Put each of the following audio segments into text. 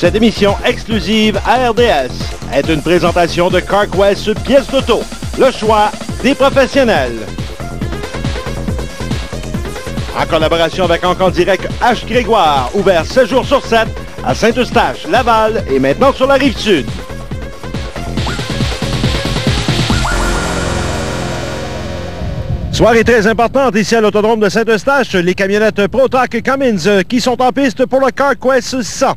Cette émission exclusive à RDS est une présentation de CarQuest pièces d'auto, le choix des professionnels. En collaboration avec Encon Direct H. Grégoire, ouvert 7 jours sur 7 à Saint-Eustache, Laval et maintenant sur la Rive-Sud. Soirée très importante ici à l'Autodrome de Saint-Eustache. Les camionnettes ProTrac Cummins qui sont en piste pour le CarQuest 100.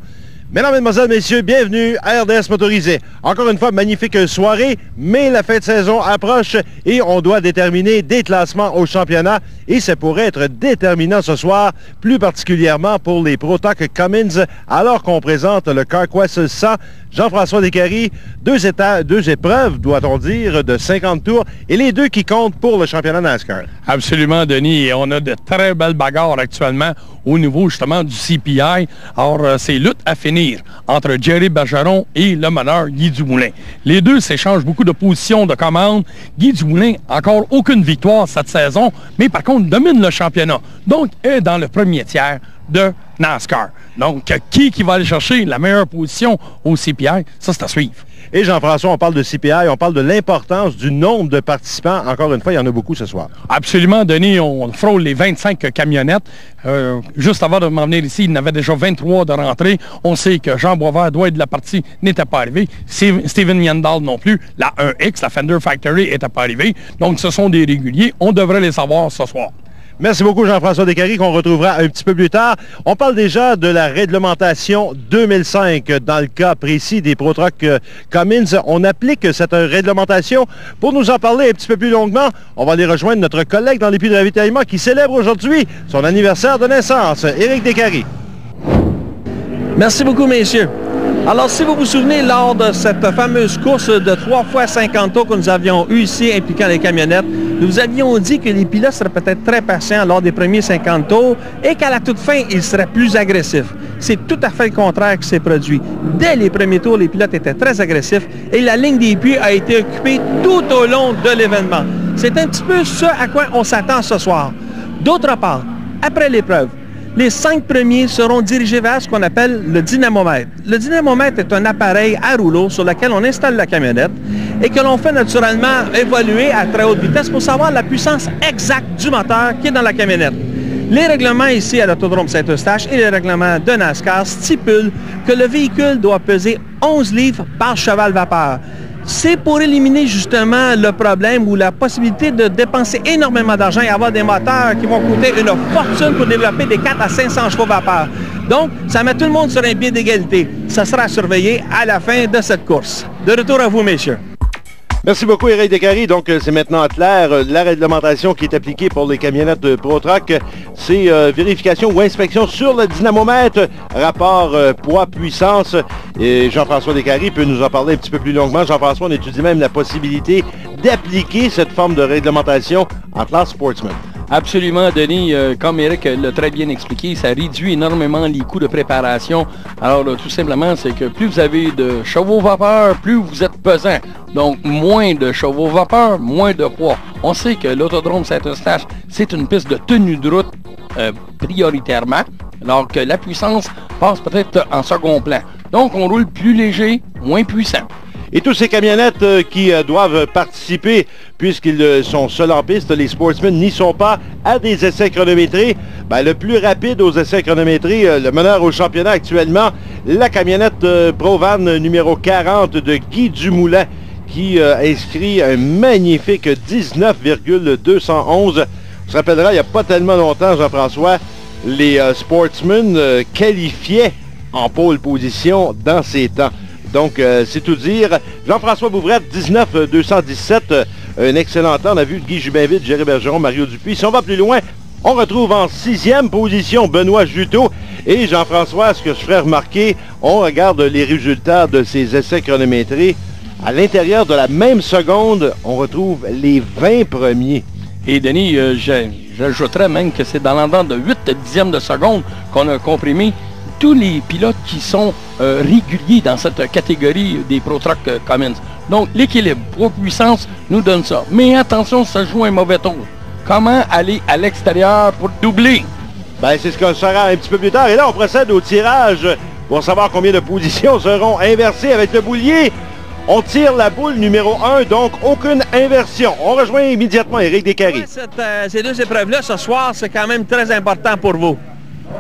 Mesdames, Mesdemoiselles, Messieurs, bienvenue à RDS Motorisé. Encore une fois, magnifique soirée, mais la fin de saison approche et on doit déterminer des classements au championnat et ça pourrait être déterminant ce soir, plus particulièrement pour les ProTrac Cummins, alors qu'on présente le CarQuest 100. Jean-François Descaries, deux épreuves, doit-on dire, de 50 tours et les deux qui comptent pour le championnat NASCAR. Absolument, Denis. Et on a de très belles bagarres actuellement au niveau justement du CPI. Alors, c'est lutte à finir entre Jerry Bergeron et le meneur Guy Dumoulin. Les deux s'échangent beaucoup de positions de commande. Guy Dumoulin, encore aucune victoire cette saison, mais par contre domine le championnat. Donc, est dans le premier tiers de NASCAR. Donc, qui va aller chercher la meilleure position au CPI? Ça, c'est à suivre. Et Jean-François, on parle de CPI, on parle de l'importance du nombre de participants. Encore une fois, il y en a beaucoup ce soir. Absolument, Denis. On frôle les 25 camionnettes. Juste avant de m'en venir ici, il y en avait déjà 23 de rentrée. On sait que Jean Boisvert doit être de la partie, n'était pas arrivé. Steven Yandal non plus. La 1X, la Fender Factory, n'était pas arrivée. Donc, ce sont des réguliers. On devrait les savoir ce soir. Merci beaucoup, Jean-François Descaries, qu'on retrouvera un petit peu plus tard. On parle déjà de la réglementation 2005. Dans le cas précis des ProTrac Cummins, on applique cette réglementation. Pour nous en parler un petit peu plus longuement, on va aller rejoindre notre collègue dans les puits de ravitaillement qui célèbre aujourd'hui son anniversaire de naissance, Éric Descaries. Merci beaucoup, messieurs. Alors, si vous vous souvenez, lors de cette fameuse course de 3 fois 50 tours que nous avions eue ici, impliquant les camionnettes, nous vous avions dit que les pilotes seraient peut-être très patients lors des premiers 50 tours et qu'à la toute fin, ils seraient plus agressifs. C'est tout à fait le contraire qui s'est produit. Dès les premiers tours, les pilotes étaient très agressifs et la ligne des puits a été occupée tout au long de l'événement. C'est un petit peu ce à quoi on s'attend ce soir. D'autre part, après l'épreuve, les 5 premiers seront dirigés vers ce qu'on appelle le dynamomètre. Le dynamomètre est un appareil à rouleau sur lequel on installe la camionnette et que l'on fait naturellement évoluer à très haute vitesse pour savoir la puissance exacte du moteur qui est dans la camionnette. Les règlements ici à l'Autodrome Saint-Eustache et les règlements de NASCAR stipulent que le véhicule doit peser 11 livres par cheval vapeur. C'est pour éliminer justement le problème ou la possibilité de dépenser énormément d'argent et avoir des moteurs qui vont coûter une fortune pour développer des 4 à 500 chevaux vapeur. Donc, ça met tout le monde sur un pied d'égalité. Ça sera surveillé à la fin de cette course. De retour à vous, messieurs. Merci beaucoup, Éric Descaries. Donc, c'est maintenant clair. La réglementation qui est appliquée pour les camionnettes de ProTrac, c'est vérification ou inspection sur le dynamomètre, rapport poids-puissance. Et Jean-François Descaries peut nous en parler un petit peu plus longuement. Jean-François, on étudie même la possibilité d'appliquer cette forme de réglementation en classe Sportsman. Absolument, Denis. Comme Éric l'a très bien expliqué, ça réduit énormément les coûts de préparation. Alors, tout simplement, c'est que plus vous avez de chevaux vapeur, plus vous êtes pesant. Donc, moins de chevaux vapeur, moins de poids. On sait que l'Autodrome Saint-Eustache, c'est une piste de tenue de route prioritairement, alors que la puissance passe peut-être en second plan. Donc, on roule plus léger, moins puissant. Et tous ces camionnettes qui doivent participer, puisqu'ils sont seuls en piste, les sportsmen n'y sont pas, à des essais chronométrés. Ben, le plus rapide aux essais chronométrés, le meneur au championnat actuellement, la camionnette Provan numéro 40 de Guy Dumoulin, qui inscrit un magnifique 19,211. On se rappellera, il n'y a pas tellement longtemps, Jean-François, les sportsmen qualifiaient en pole position dans ces temps. Donc, c'est tout dire. Jean-François Bouvrette, 19,217, un excellent temps. On a vu Guy Jubinville, Jerry Bergeron, Mario Dupuis. Si on va plus loin, on retrouve en 6e position Benoît Juteau. Et Jean-François, ce que je ferais remarquer, on regarde les résultats de ces essais chronométrés. À l'intérieur de la même seconde, on retrouve les 20 premiers. Et Denis, j'ajouterais même que c'est dans l'ordre de 8 dixièmes de seconde qu'on a comprimé tous les pilotes qui sont réguliers dans cette catégorie des ProTrac Cummins. Donc, l'équilibre poids-puissance nous donne ça. Mais attention, ça joue un mauvais tour. Comment aller à l'extérieur pour doubler? Ben, c'est ce qu'on saura un petit peu plus tard. Et là, on procède au tirage pour savoir combien de positions seront inversées avec le boulier. On tire la boule numéro 1, donc aucune inversion. On rejoint immédiatement Éric Descaries. Ces deux épreuves-là, ce soir, c'est quand même très important pour vous.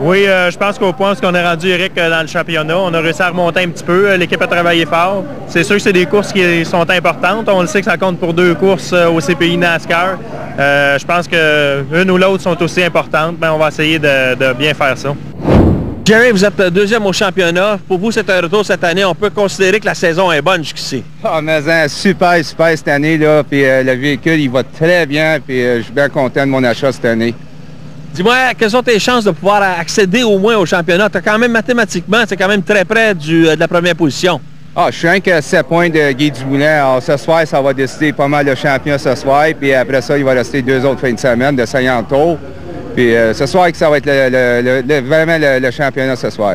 Oui, je pense qu'au point où on est rendu, Éric, dans le championnat, on a réussi à remonter un petit peu. L'équipe a travaillé fort. C'est sûr que c'est des courses qui sont importantes. On le sait que ça compte pour 2 courses au CPI NASCAR. Je pense qu'une ou l'autre sont aussi importantes, mais on va essayer de bien faire ça. Jerry, vous êtes deuxième au championnat. Pour vous, c'est un retour cette année. On peut considérer que la saison est bonne jusqu'ici. Ah, mais super cette année, là. Puis le véhicule, il va très bien. Puis je suis bien content de mon achat cette année. Dis-moi, quelles sont tes chances de pouvoir accéder au moins au championnat? Tu as quand même mathématiquement, c'est quand même très près de la première position. Ah, je suis rien que 7 points de Guy Dumoulin. Alors ce soir, ça va décider pas mal le champion ce soir. Puis après ça, il va rester 2 autres fins de semaine de 50 tours. Puis ce soir, ça va être vraiment le championnat ce soir.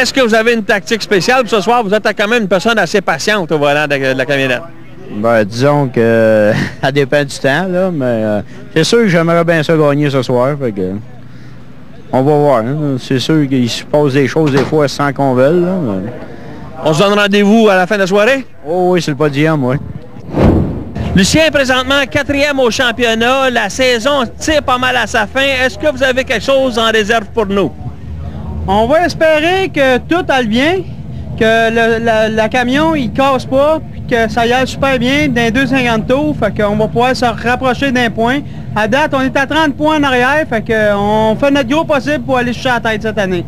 Est-ce que vous avez une tactique spéciale ce soir? Vous êtes quand même une personne assez patiente au volant de la camionnette. Ben, disons que ça dépend du temps, là, mais c'est sûr que j'aimerais bien ça gagner ce soir. Fait que, on va voir. Hein. C'est sûr qu'il se passe des choses des fois sans qu'on veuille. Là, mais... On se donne rendez-vous à la fin de la soirée? Oh oui, c'est le podium, oui. Lucien, présentement 4e au championnat. La saison tire pas mal à sa fin. Est-ce que vous avez quelque chose en réserve pour nous? On va espérer que tout aille bien, que le camion il casse pas, puis que ça y aille super bien dans les 2,50 tours. Fait qu'on va pouvoir se rapprocher d'un point. À date, on est à 30 points en arrière, fait qu'on fait notre gros possible pour aller chercher la tête cette année.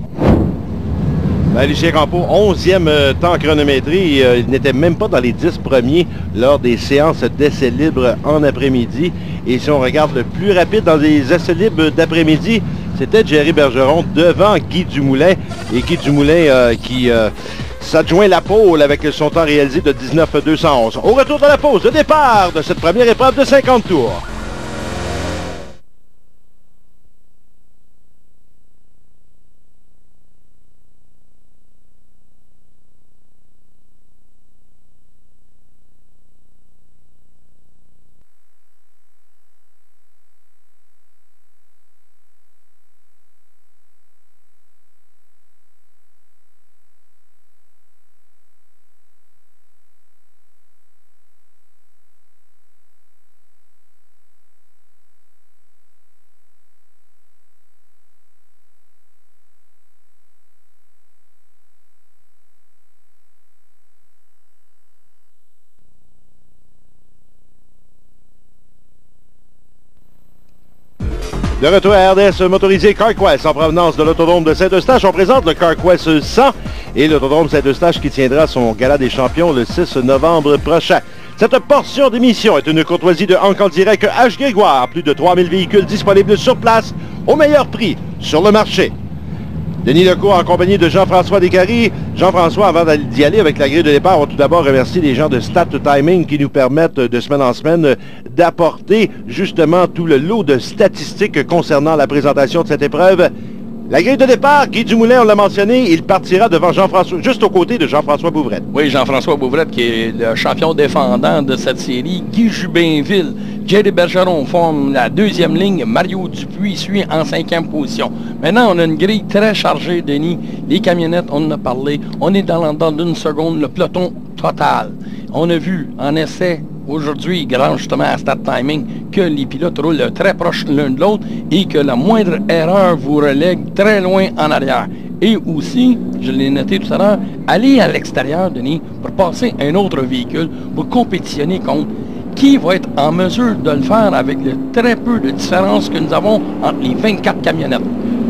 Ben, Lucien Campeau, 11e temps chronométré. Il n'était même pas dans les 10 premiers lors des séances d'essais libres en après-midi. Et si on regarde le plus rapide dans les essais libres d'après-midi, c'était Jerry Bergeron devant Guy Dumoulin. Et Guy Dumoulin qui s'adjoint la pole avec son temps réalisé de 19,211. Au retour de la pause, le départ de cette première épreuve de 50 tours. De retour à RDS motorisé CarQuest en provenance de l'autodrome de Saint-Eustache. On présente le CarQuest 100 et l'autodrome Saint-Eustache qui tiendra son gala des champions le 6 novembre prochain. Cette portion d'émission est une courtoisie de Hank en direct H. Grégoire. Plus de 3000 véhicules disponibles sur place au meilleur prix sur le marché. Denis Lecourt en compagnie de Jean-François Descaries. Jean-François, avant d'y aller avec la grille de départ, on va tout d'abord remercier les gens de Stat Timing qui nous permettent de semaine en semaine d'apporter justement tout le lot de statistiques concernant la présentation de cette épreuve. La grille de départ, Guy Dumoulin, on l'a mentionné, il partira devant Jean-François, juste aux côtés de Jean-François Bouvrette. Oui, Jean-François Bouvrette qui est le champion défendant de cette série. Guy Jubinville, Jerry Bergeron forment la deuxième ligne. Mario Dupuis suit en 5e position. Maintenant, on a une grille très chargée, Denis. Les camionnettes, on en a parlé. On est dans d'une seconde, le peloton total. On a vu en essai aujourd'hui, grâce justement à Stat Timing, que les pilotes roulent très proches l'un de l'autre et que la moindre erreur vous relègue très loin en arrière. Et aussi, je l'ai noté tout à l'heure, aller à l'extérieur, Denis, pour passer un autre véhicule, pour compétitionner contre qui va être en mesure de le faire avec le très peu de différence que nous avons entre les 24 camionnettes.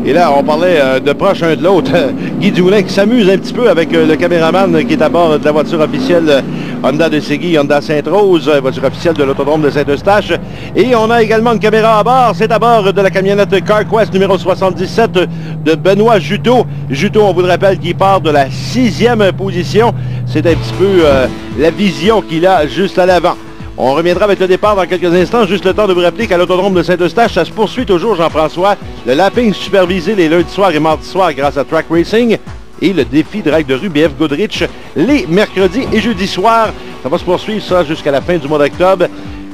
Et là, on parlait de proche un de l'autre. Guy Dumoulin qui s'amuse un petit peu avec le caméraman qui est à bord de la voiture officielle Honda de Séguy, Honda Sainte-Rose, voiture officielle de l'autodrome de Saint-Eustache. Et on a également une caméra à bord. C'est à bord de la camionnette CarQuest numéro 77 de Benoît Juteau. Juteau, on vous le rappelle, qui part de la 6e position. C'est un petit peu la vision qu'il a juste à l'avant. On reviendra avec le départ dans quelques instants. Juste le temps de vous rappeler qu'à l'autodrome de Saint-Eustache, ça se poursuit toujours, Jean-François. Le lapping supervisé les lundis soirs et mardis soirs grâce à Track Racing. Et le défi drag de rue BF Goodrich les mercredis et jeudis soirs. Ça va se poursuivre ça jusqu'à la fin du mois d'octobre.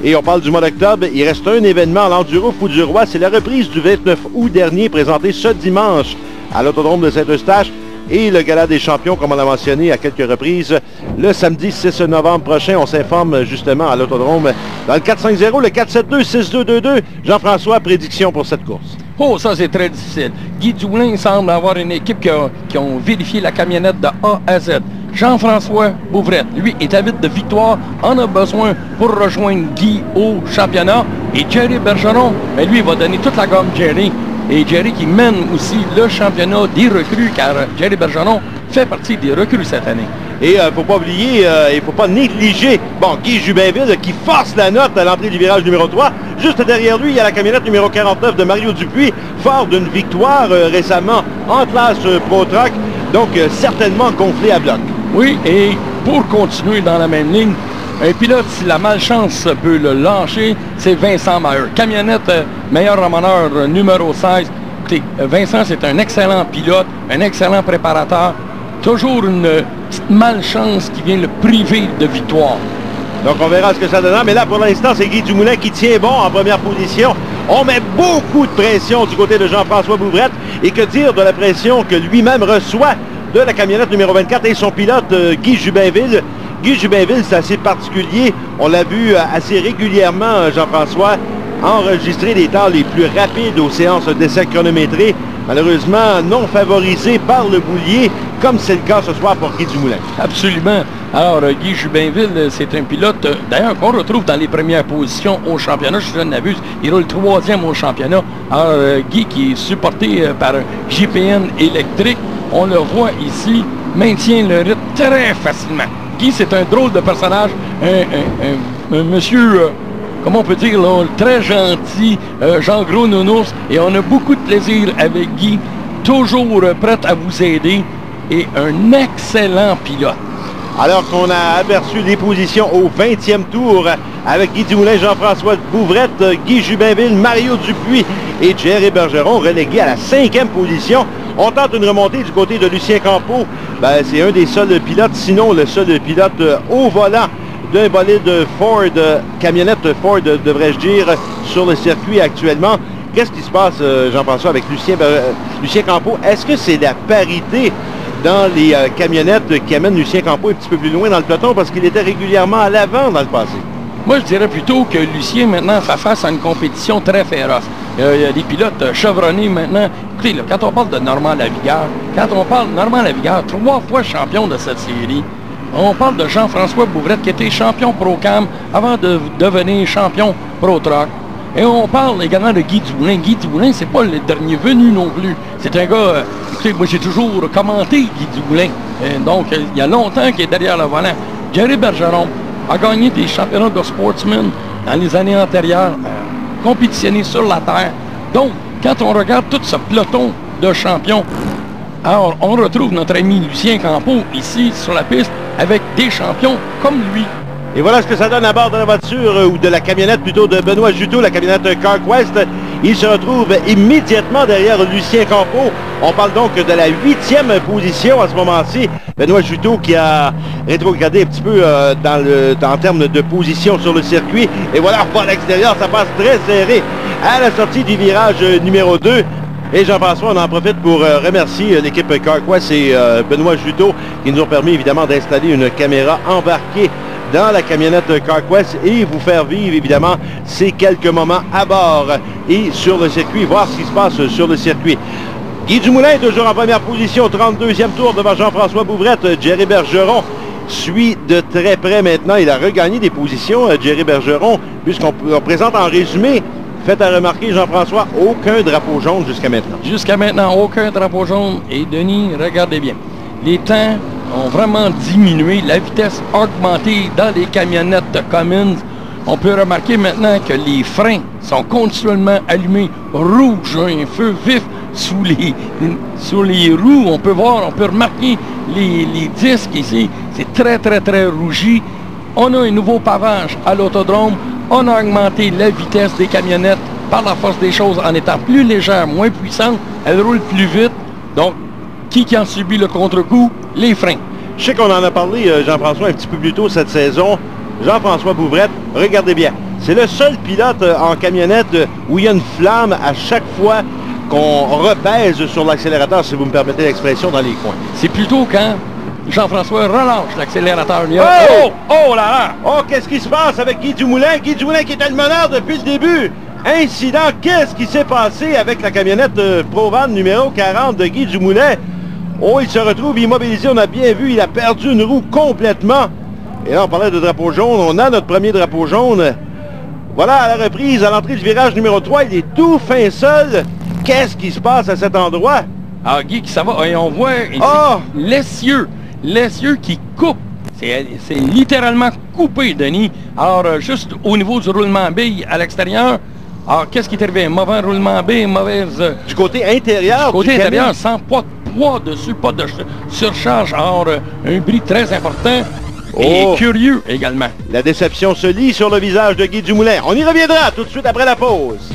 Et on parle du mois d'octobre. Il reste un événement à l'Enduro Fou du Roi. C'est la reprise du 29 août dernier, présenté ce dimanche à l'autodrome de Saint-Eustache. et le Gala des champions, comme on l'a mentionné à quelques reprises. Le samedi 6 novembre prochain, on s'informe justement à l'Autodrome dans le 450, le 472-6222. Jean-François, prédiction pour cette course. Oh, ça c'est très difficile. Guy Dumoulin semble avoir une équipe qui ont vérifié la camionnette de A à Z. Jean-François Bouvrette, lui, est avide de victoire, en a besoin pour rejoindre Guy au championnat. Et Jerry Bergeron, ben lui, il va donner toute la gomme Jerry. Et Jerry qui mène aussi le championnat des recrues, car Jerry Bergeron fait partie des recrues cette année. Et il ne faut pas oublier, il ne faut pas négliger, Guy Jubinville qui force la note à l'entrée du virage numéro 3. Juste derrière lui, il y a la camionnette numéro 49 de Mario Dupuis, fort d'une victoire récemment en classe Pro Truck, donc certainement gonflé à bloc. Oui, et pour continuer dans la même ligne, un pilote, si la malchance peut le lâcher, c'est Vincent Maher. Camionnette meilleur ramoneur numéro 16. Écoutez, Vincent, c'est un excellent pilote, un excellent préparateur. Toujours une petite malchance qui vient le priver de victoire. Donc on verra ce que ça donnera. Mais là, pour l'instant, c'est Guy Dumoulin qui tient bon en première position. On met beaucoup de pression du côté de Jean-François Bouvrette. Et que dire de la pression que lui-même reçoit de la camionnette numéro 24 et son pilote Guy Jubinville. Guy Jubinville, c'est assez particulier. On l'a vu assez régulièrement, Jean-François, enregistrer les temps les plus rapides aux séances d'essais chronométrés. Malheureusement, non favorisé par le boulier, comme c'est le cas ce soir pour Guy Dumoulin. Absolument. Alors, Guy Jubinville, c'est un pilote, d'ailleurs, qu'on retrouve dans les premières positions au championnat. Je ne m'abuse, il roule 3e au championnat. Alors, Guy, qui est supporté par un JPN électrique, on le voit ici, maintient le rythme très facilement. Guy, c'est un drôle de personnage, un monsieur... comment on peut dire, là, très gentil, Jean Gros Nounours, et on a beaucoup de plaisir avec Guy, toujours prêt à vous aider, et un excellent pilote. Alors qu'on a aperçu les positions au 20e tour avec Guy Dumoulin, Jean-François Bouvrette, Guy Jubinville, Mario Dupuis et Jerry Bergeron relégués à la 5e position. On tente une remontée du côté de Lucien Campeau. C'est un des seuls pilotes, sinon le seul pilote au volant d'un bolide Ford, camionnette Ford, devrais-je dire, sur le circuit actuellement. Qu'est-ce qui se passe, Jean-François, avec Lucien Campeau? Est-ce que c'est la parité dans les camionnettes qui amènent Lucien Campeau un petit peu plus loin dans le peloton parce qu'il était régulièrement à l'avant dans le passé? Moi, je dirais plutôt que Lucien, maintenant, fait face à une compétition très féroce. Il y a des pilotes chevronnés maintenant. Écoutez, là, quand on parle de Normand Lavigueur, 3 fois champion de cette série, on parle de Jean-François Bouvrette qui était champion Pro-Cam avant de devenir champion Pro-Truck. Et on parle également de Guy Dumoulin. Guy Dumoulin, c'est pas le dernier venu non plus. C'est un gars, écoutez, moi j'ai toujours commenté Guy Dumoulin. Donc, il y a longtemps qu'il est derrière le volant. Jerry Bergeron a gagné des championnats de sportsman dans les années antérieures, compétitionné sur la terre. Donc, quand on regarde tout ce peloton de champions, alors on retrouve notre ami Lucien Campeau ici sur la piste avec des champions comme lui. Et voilà ce que ça donne à bord de la voiture, ou de la camionnette plutôt, de Benoît Juteau, la camionnette CarQuest. Il se retrouve immédiatement derrière Lucien Campeau. On parle donc de la 8e position à ce moment-ci. Benoît Juteau qui a rétrogradé un petit peu en termes de position sur le circuit. Et voilà, on va à l'extérieur, ça passe très serré à la sortie du virage numéro 2. Et Jean-François, on en profite pour remercier l'équipe CarQuest et Benoît Juteau qui nous ont permis évidemment d'installer une caméra embarquée dans la camionnette CarQuest et vous faire vivre évidemment ces quelques moments à bord et sur le circuit, voir ce qui se passe sur le circuit. Guy Dumoulin, toujours en première position, 32e tour devant Jean-François Bouvrette. Jerry Bergeron suit de très près maintenant. Il a regagné des positions, Jerry Bergeron, puisqu'on présente en résumé. Faites à remarquer, Jean-François, aucun drapeau jaune jusqu'à maintenant. Jusqu'à maintenant, aucun drapeau jaune. Et Denis, regardez bien. Les temps ont vraiment diminué. La vitesse a augmenté dans les camionnettes Cummins. On peut remarquer maintenant que les freins sont continuellement allumés rouge, un feu vif sous les roues. On peut voir, on peut remarquer les disques ici. C'est très, très, très rougi. On a un nouveau pavage à l'autodrome. On a augmenté la vitesse des camionnettes par la force des choses en étant plus légère, moins puissante. Elles roulent plus vite. Donc, qui en subit le contre-coup? Les freins. Je sais qu'on en a parlé, Jean-François, un petit peu plus tôt cette saison. Jean-François Bouvrette, regardez bien. C'est le seul pilote en camionnette où il y a une flamme à chaque fois qu'on repèse sur l'accélérateur, si vous me permettez l'expression, dans les coins. C'est plutôt quand Jean-François relâche l'accélérateur. Oh là là! Oh, qu'est-ce qui se passe avec Guy Dumoulin? Guy Dumoulin qui était le meneur depuis le début. Incident, qu'est-ce qui s'est passé avec la camionnette Provan numéro 40 de Guy Dumoulin? Oh, il se retrouve immobilisé, on a bien vu, il a perdu une roue complètement. Et là, on parlait de drapeau jaune, on a notre premier drapeau jaune. Voilà, à la reprise, à l'entrée du virage numéro 3, il est tout fin seul. Qu'est-ce qui se passe à cet endroit? Ah, Guy, ça va, et on voit l'essieu qui coupe. C'est littéralement coupé, Denis. Alors, juste au niveau du roulement bille à l'extérieur, alors, qu'est-ce qui est arrivé? Mauvais roulement bille, mauvaise... Du côté intérieur? Du côté intérieur, sans pas de poids dessus, pas de surcharge. Alors, un bris très important et curieux également. La déception se lit sur le visage de Guy Dumoulin. On y reviendra tout de suite après la pause.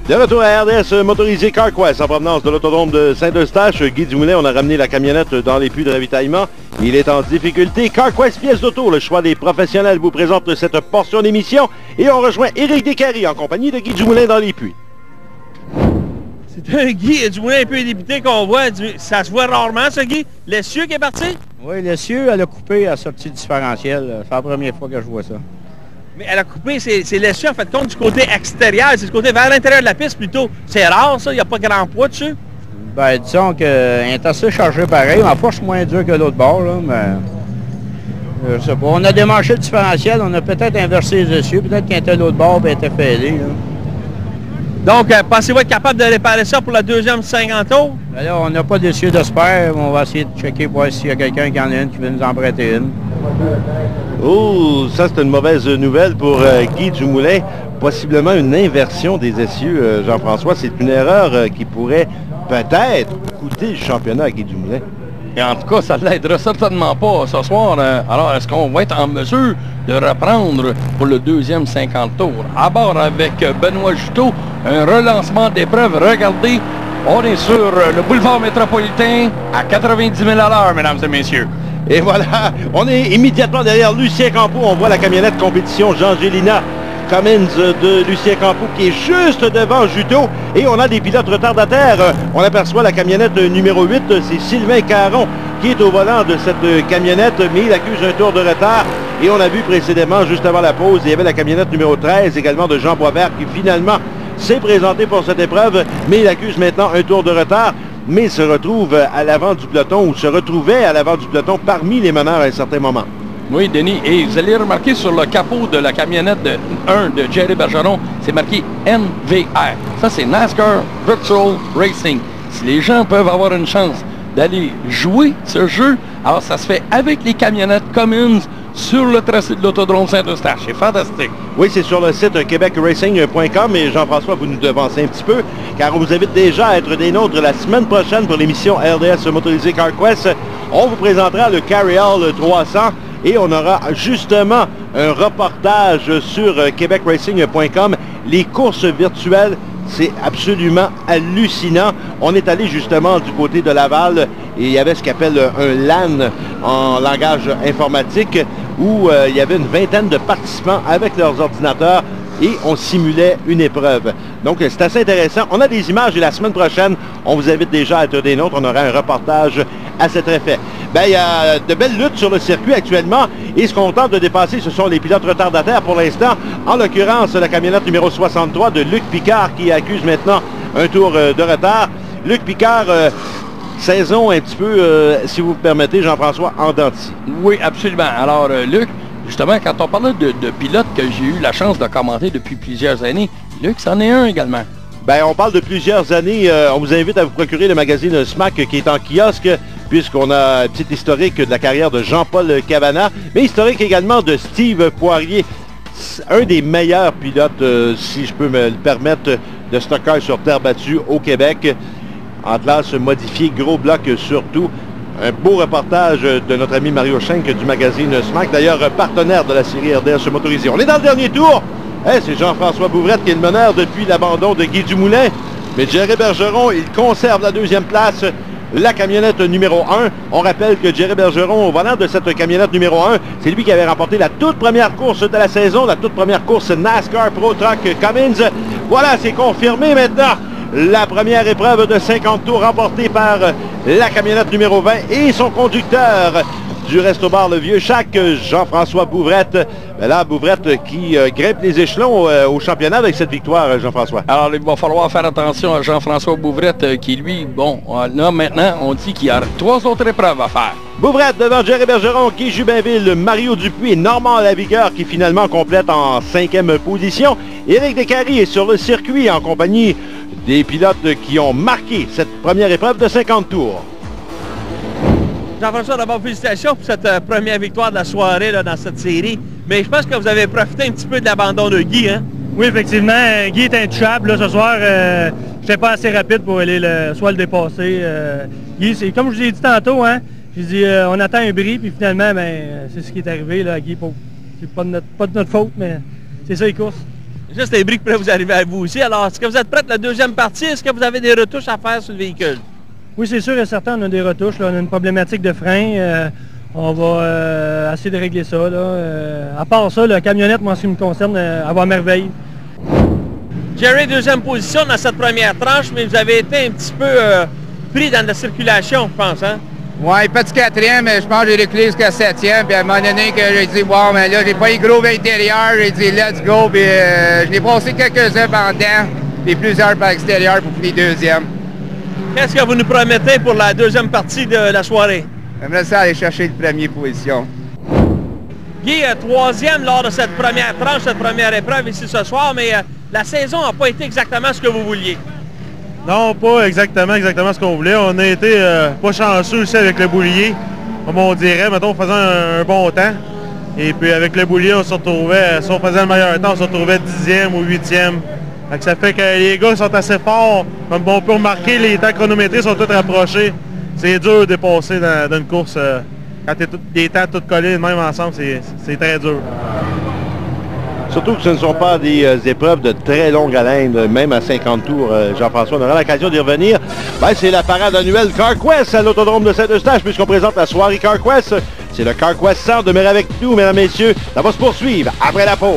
De retour à RDS motorisé CarQuest en provenance de l'autodrome de Saint-Eustache. Guy Dumoulin, on a ramené la camionnette dans les puits de ravitaillement. Il est en difficulté. CarQuest pièces d'auto, le choix des professionnels, vous présente cette portion d'émission. Et on rejoint Éric Descaries en compagnie de Guy Dumoulin dans les puits. C'est un Guy Dumoulin un peu dépité qu'on voit. Ça se voit rarement, ce Guy. L'essieu qui est parti? Oui, l'essieu, elle a coupé, elle a sorti le différentiel. C'est la première fois que je vois ça. Mais elle a coupé, c'est l'essieu en fait compte du côté extérieur, c'est du côté vers l'intérieur de la piste plutôt. C'est rare ça, il n'y a pas grand poids dessus. Ben disons qu'elle est assez chargée pareil, ma force moins dure que l'autre bord, là, mais je sais pas. On a démanché le différentiel, on a peut-être inversé les essieux, peut-être qu'elle était l'autre bord et était fêlée. Donc, pensez-vous être capable de réparer ça pour la deuxième 50 tours? Ben là, on n'a pas d'essieu de spare, on va essayer de checker pour voir s'il y a quelqu'un qui en a une qui veut nous en prêter une. Oh, ça c'est une mauvaise nouvelle pour Guy Dumoulin. Possiblement une inversion des essieux, Jean-François. C'est une erreur qui pourrait peut-être coûter le championnat à Guy Dumoulin. Et en tout cas, ça ne l'aidera certainement pas ce soir. Alors, est-ce qu'on va être en mesure de reprendre pour le deuxième 50 tours? À bord avec Benoît Juteau, un relancement d'épreuve. Regardez, on est sur le boulevard métropolitain à 90 000 à l'heure, mesdames et messieurs. Et voilà, on est immédiatement derrière Lucien Campeau. On voit la camionnette compétition Jean Gélina Cummins de Lucien Campoux qui est juste devant Juteau. Et on a des pilotes retardataires. On aperçoit la camionnette numéro 8, c'est Sylvain Caron qui est au volant de cette camionnette, mais il accuse un tour de retard. Et on a vu précédemment, juste avant la pause, il y avait la camionnette numéro 13 également de Jean Boisvert qui finalement s'est présenté pour cette épreuve, mais il accuse maintenant un tour de retard, mais se retrouve à l'avant du peloton, ou se retrouvait à l'avant du peloton parmi les meneurs à un certain moment. Oui, Denis, et vous allez remarquer sur le capot de la camionnette de Jerry Bergeron, c'est marqué NVR. Ça, c'est NASCAR Virtual Racing. Si les gens peuvent avoir une chance d'aller jouer ce jeu, alors ça se fait avec les camionnettes Cummins sur le tracé de l'autodrome Saint-Eustache. C'est fantastique. Oui, c'est sur le site québecracing.com et Jean-François, vous nous devancez un petit peu, car on vous invite déjà à être des nôtres la semaine prochaine pour l'émission RDS Motorisé CarQuest. On vous présentera le Carryall 300 et on aura justement un reportage sur québecracing.com, les courses virtuelles. C'est absolument hallucinant. On est allé justement du côté de Laval et il y avait ce qu'on appelle un LAN en langage informatique où il y avait une vingtaine de participants avec leurs ordinateurs et on simulait une épreuve. Donc c'est assez intéressant. On a des images et la semaine prochaine, on vous invite déjà à être des nôtres. On aura un reportage à cet effet. Bien, il y a de belles luttes sur le circuit actuellement et ce qu'on tente de dépasser, ce sont les pilotes retardataires pour l'instant. En l'occurrence, la camionnette numéro 63 de Luc Picard qui accuse maintenant un tour de retard. Luc Picard, saison un petit peu, si vous me permettez, Jean-François, en dents de scie. Oui, absolument. Alors, Luc, justement, quand on parle de pilotes que j'ai eu la chance de commenter depuis plusieurs années, Luc, c'en est un également. Bien, on parle de plusieurs années. On vous invite à vous procurer le magazine SMAC qui est en kiosque, puisqu'on a un petit historique de la carrière de Jean-Paul Cavana, mais historique également de Steve Poirier, un des meilleurs pilotes, si je peux me le permettre, de stockage sur terre battue au Québec, en classe modifiée, gros bloc surtout. Un beau reportage de notre ami Mario Schenck du magazine SMAC, d'ailleurs partenaire de la série RDS Motorisé. On est dans le dernier tour. C'est Jean-François Bouvrette qui est le meneur depuis l'abandon de Guy Dumoulin. Mais Jerry Bergeron, il conserve la deuxième place, la camionnette numéro 1. On rappelle que Jerry Bergeron, au volant de cette camionnette numéro 1, c'est lui qui avait remporté la toute première course de la saison, la toute première course NASCAR Pro Truck Cummins. Voilà, c'est confirmé maintenant. La première épreuve de 50 tours remportée par la camionnette numéro 20 et son conducteur du Resto-Bar Le Vieux-Chac, Jean-François Bouvrette. Là, Bouvrette qui grimpe les échelons au championnat avec cette victoire, Jean-François. Alors, il va falloir faire attention à Jean-François Bouvrette qui, lui, bon, là, maintenant, on dit qu'il y a 3 autres épreuves à faire. Bouvrette devant Jerry Bergeron, Guy Jubinville, Mario Dupuis et Normand Lavigueur qui finalement complète en 5e position. Éric Descaries est sur le circuit en compagnie des pilotes qui ont marqué cette première épreuve de 50 tours. Jean-François, d'abord, félicitations pour cette première victoire de la soirée là, dans cette série. Mais je pense que vous avez profité un petit peu de l'abandon de Guy, hein? Oui, effectivement. Guy est intouchable. Là, ce soir, je n'étais pas assez rapide pour aller soit le dépasser. Guy, c'est comme je vous ai dit tantôt, hein? J'ai dit, on attend un bris, puis finalement, c'est ce qui est arrivé. Là, Guy, c'est pas de notre faute, mais c'est ça, les courses. Juste les bris qui pourraient vous arriver à vous aussi. Alors, est-ce que vous êtes prêts pour la deuxième partie? Est-ce que vous avez des retouches à faire sur le véhicule? Oui, c'est sûr et certain, on a des retouches. Là, on a une problématique de frein. On va essayer de régler ça. Là. À part ça, la camionnette, moi, en ce qui me concerne, elle va à merveille. Jerry, deuxième position dans cette première tranche, mais vous avez été un petit peu pris dans la circulation, je pense, hein? Oui, pas du 4e, mais je pense que j'ai reculé jusqu'à 7e. Puis à un moment donné, que j'ai dit, wow, mais là, j'ai pas les gros intérieurs. J'ai dit, let's go. Puis je l'ai passé quelques-uns par dedans, puis plusieurs par l'extérieur pour finir deuxième. Qu'est-ce que vous nous promettez pour la deuxième partie de la soirée? J'aimerais ça aller chercher la première position. Guy, troisième lors de cette première tranche, cette première épreuve ici ce soir, mais la saison n'a pas été exactement ce que vous vouliez. Non, pas exactement ce qu'on voulait. On a été pas chanceux aussi avec le boulier, comme on dirait. Mettons, on faisait un bon temps. Et puis avec le boulier, on se retrouvait, si on faisait le meilleur temps, on se retrouvait 10e ou 8e. Donc, ça fait que les gars sont assez forts. Comme on peut remarquer, les temps chronométrés sont tous rapprochés. C'est dur de dépasser dans une course. Quand les temps tous collés même ensemble, c'est très dur. Surtout que ce ne sont pas des épreuves de très longue haleine, même à 50 tours, Jean-François. On aura l'occasion d'y revenir. C'est la parade annuelle CarQuest à l'autodrome de Saint-Eustache, puisqu'on présente la soirée CarQuest. C'est le CarQuest 100. Demeurez avec nous, mesdames et messieurs. Ça va se poursuivre après la pause.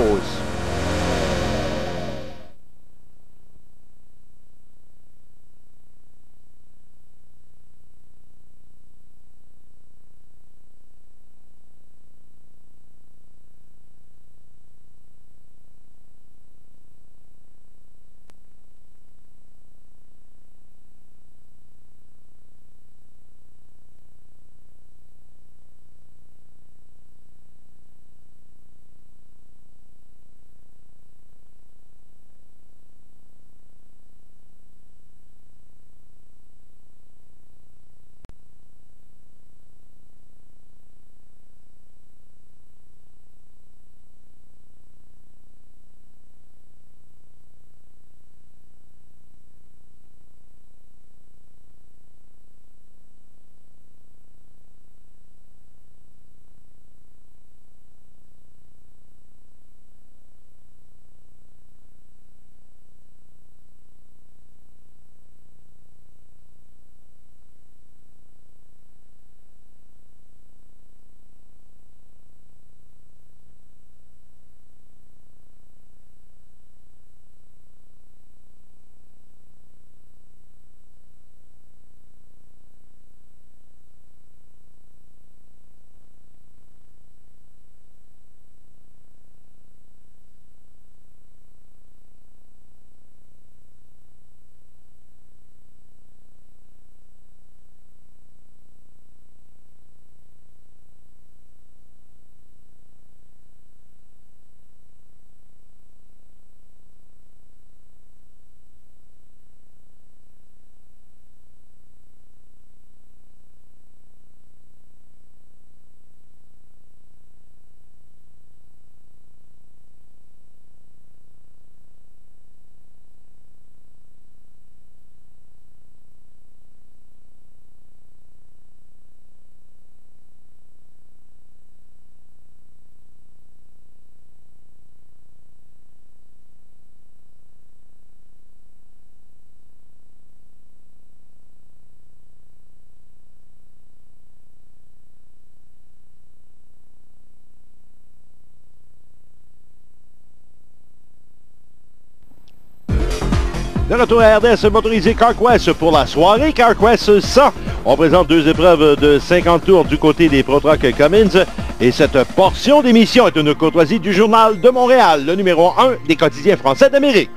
De retour à RDS motorisé CarQuest pour la soirée CarQuest 100. On présente 2 épreuves de 50 tours du côté des Pro Truck Cummins. Et cette portion d'émission est une courtoisie du Journal de Montréal, le numéro 1 des quotidiens français d'Amérique.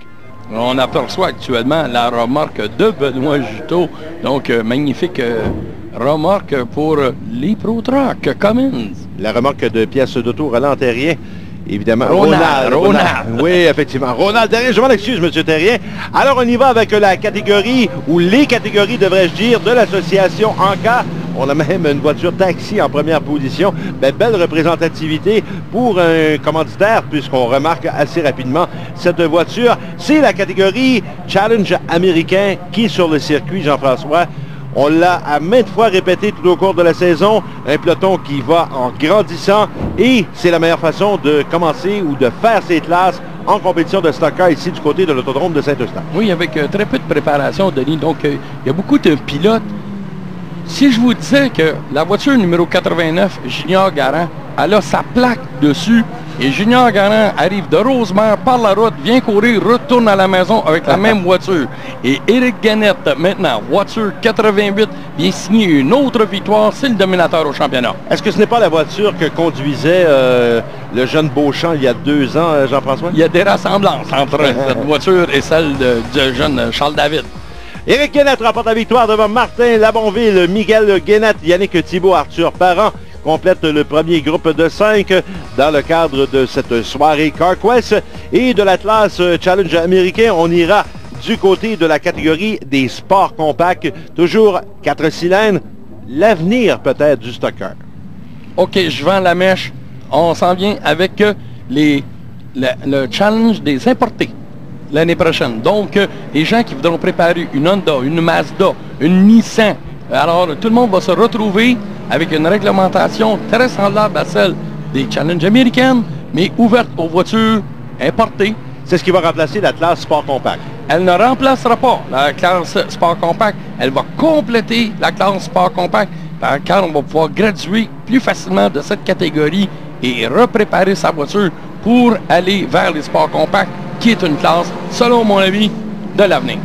On aperçoit actuellement la remorque de Benoît Juteau. Donc, magnifique remorque pour les Pro Truck Cummins. La remorque de pièces d'auto Roland Terrien. Évidemment, Ronald. Oui, effectivement. Ronald Terrien, je m'en excuse, M. Terrien. Alors, on y va avec la catégorie, ou les catégories, devrais-je dire, de l'association ANCA. On a même une voiture taxi en première position. Belle représentativité pour un commanditaire, puisqu'on remarque assez rapidement cette voiture. C'est la catégorie Challenge américain qui est sur le circuit, Jean-François. On l'a à maintes fois répété tout au cours de la saison, un peloton qui va en grandissant et c'est la meilleure façon de commencer ou de faire ses classes en compétition de stock car ici du côté de l'autodrome de Saint-Eustache. Oui, avec très peu de préparation, Denis. Donc, il y a beaucoup de pilotes. Si je vous disais que la voiture numéro 89, Junior Garant, elle a sa plaque dessus et Junior Garant arrive de Rosemère par la route, vient courir, retourne à la maison avec la même voiture. Et Éric Gannett, maintenant, voiture 88, vient signer une autre victoire, c'est le dominateur au championnat. Est-ce que ce n'est pas la voiture que conduisait le jeune Beauchamp il y a 2 ans, Jean-François? Il y a des ressemblances entre cette voiture et celle du jeune Charles David. Éric Gannett remporte la victoire devant Martin Labonville, Miguel Gannett, Yannick Thibault, Arthur Parent complète le premier groupe de 5 dans le cadre de cette soirée CarQuest. Et de l'Atlas Challenge américain, on ira du côté de la catégorie des sports compacts. Toujours 4 cylindres, l'avenir peut-être du stock car. OK, je vends la mèche. On s'en vient avec le challenge des importés l'année prochaine. Donc, les gens qui voudront préparer une Honda, une Mazda, une Nissan, alors tout le monde va se retrouver avec une réglementation très semblable à celle des challenges américaines, mais ouverte aux voitures importées. C'est ce qui va remplacer la classe Sport Compact. Elle ne remplacera pas la classe Sport Compact. Elle va compléter la classe Sport Compact, car on va pouvoir graduer plus facilement de cette catégorie et repréparer sa voiture pour aller vers les Sports Compacts, qui est une classe, selon mon avis, de l'avenir.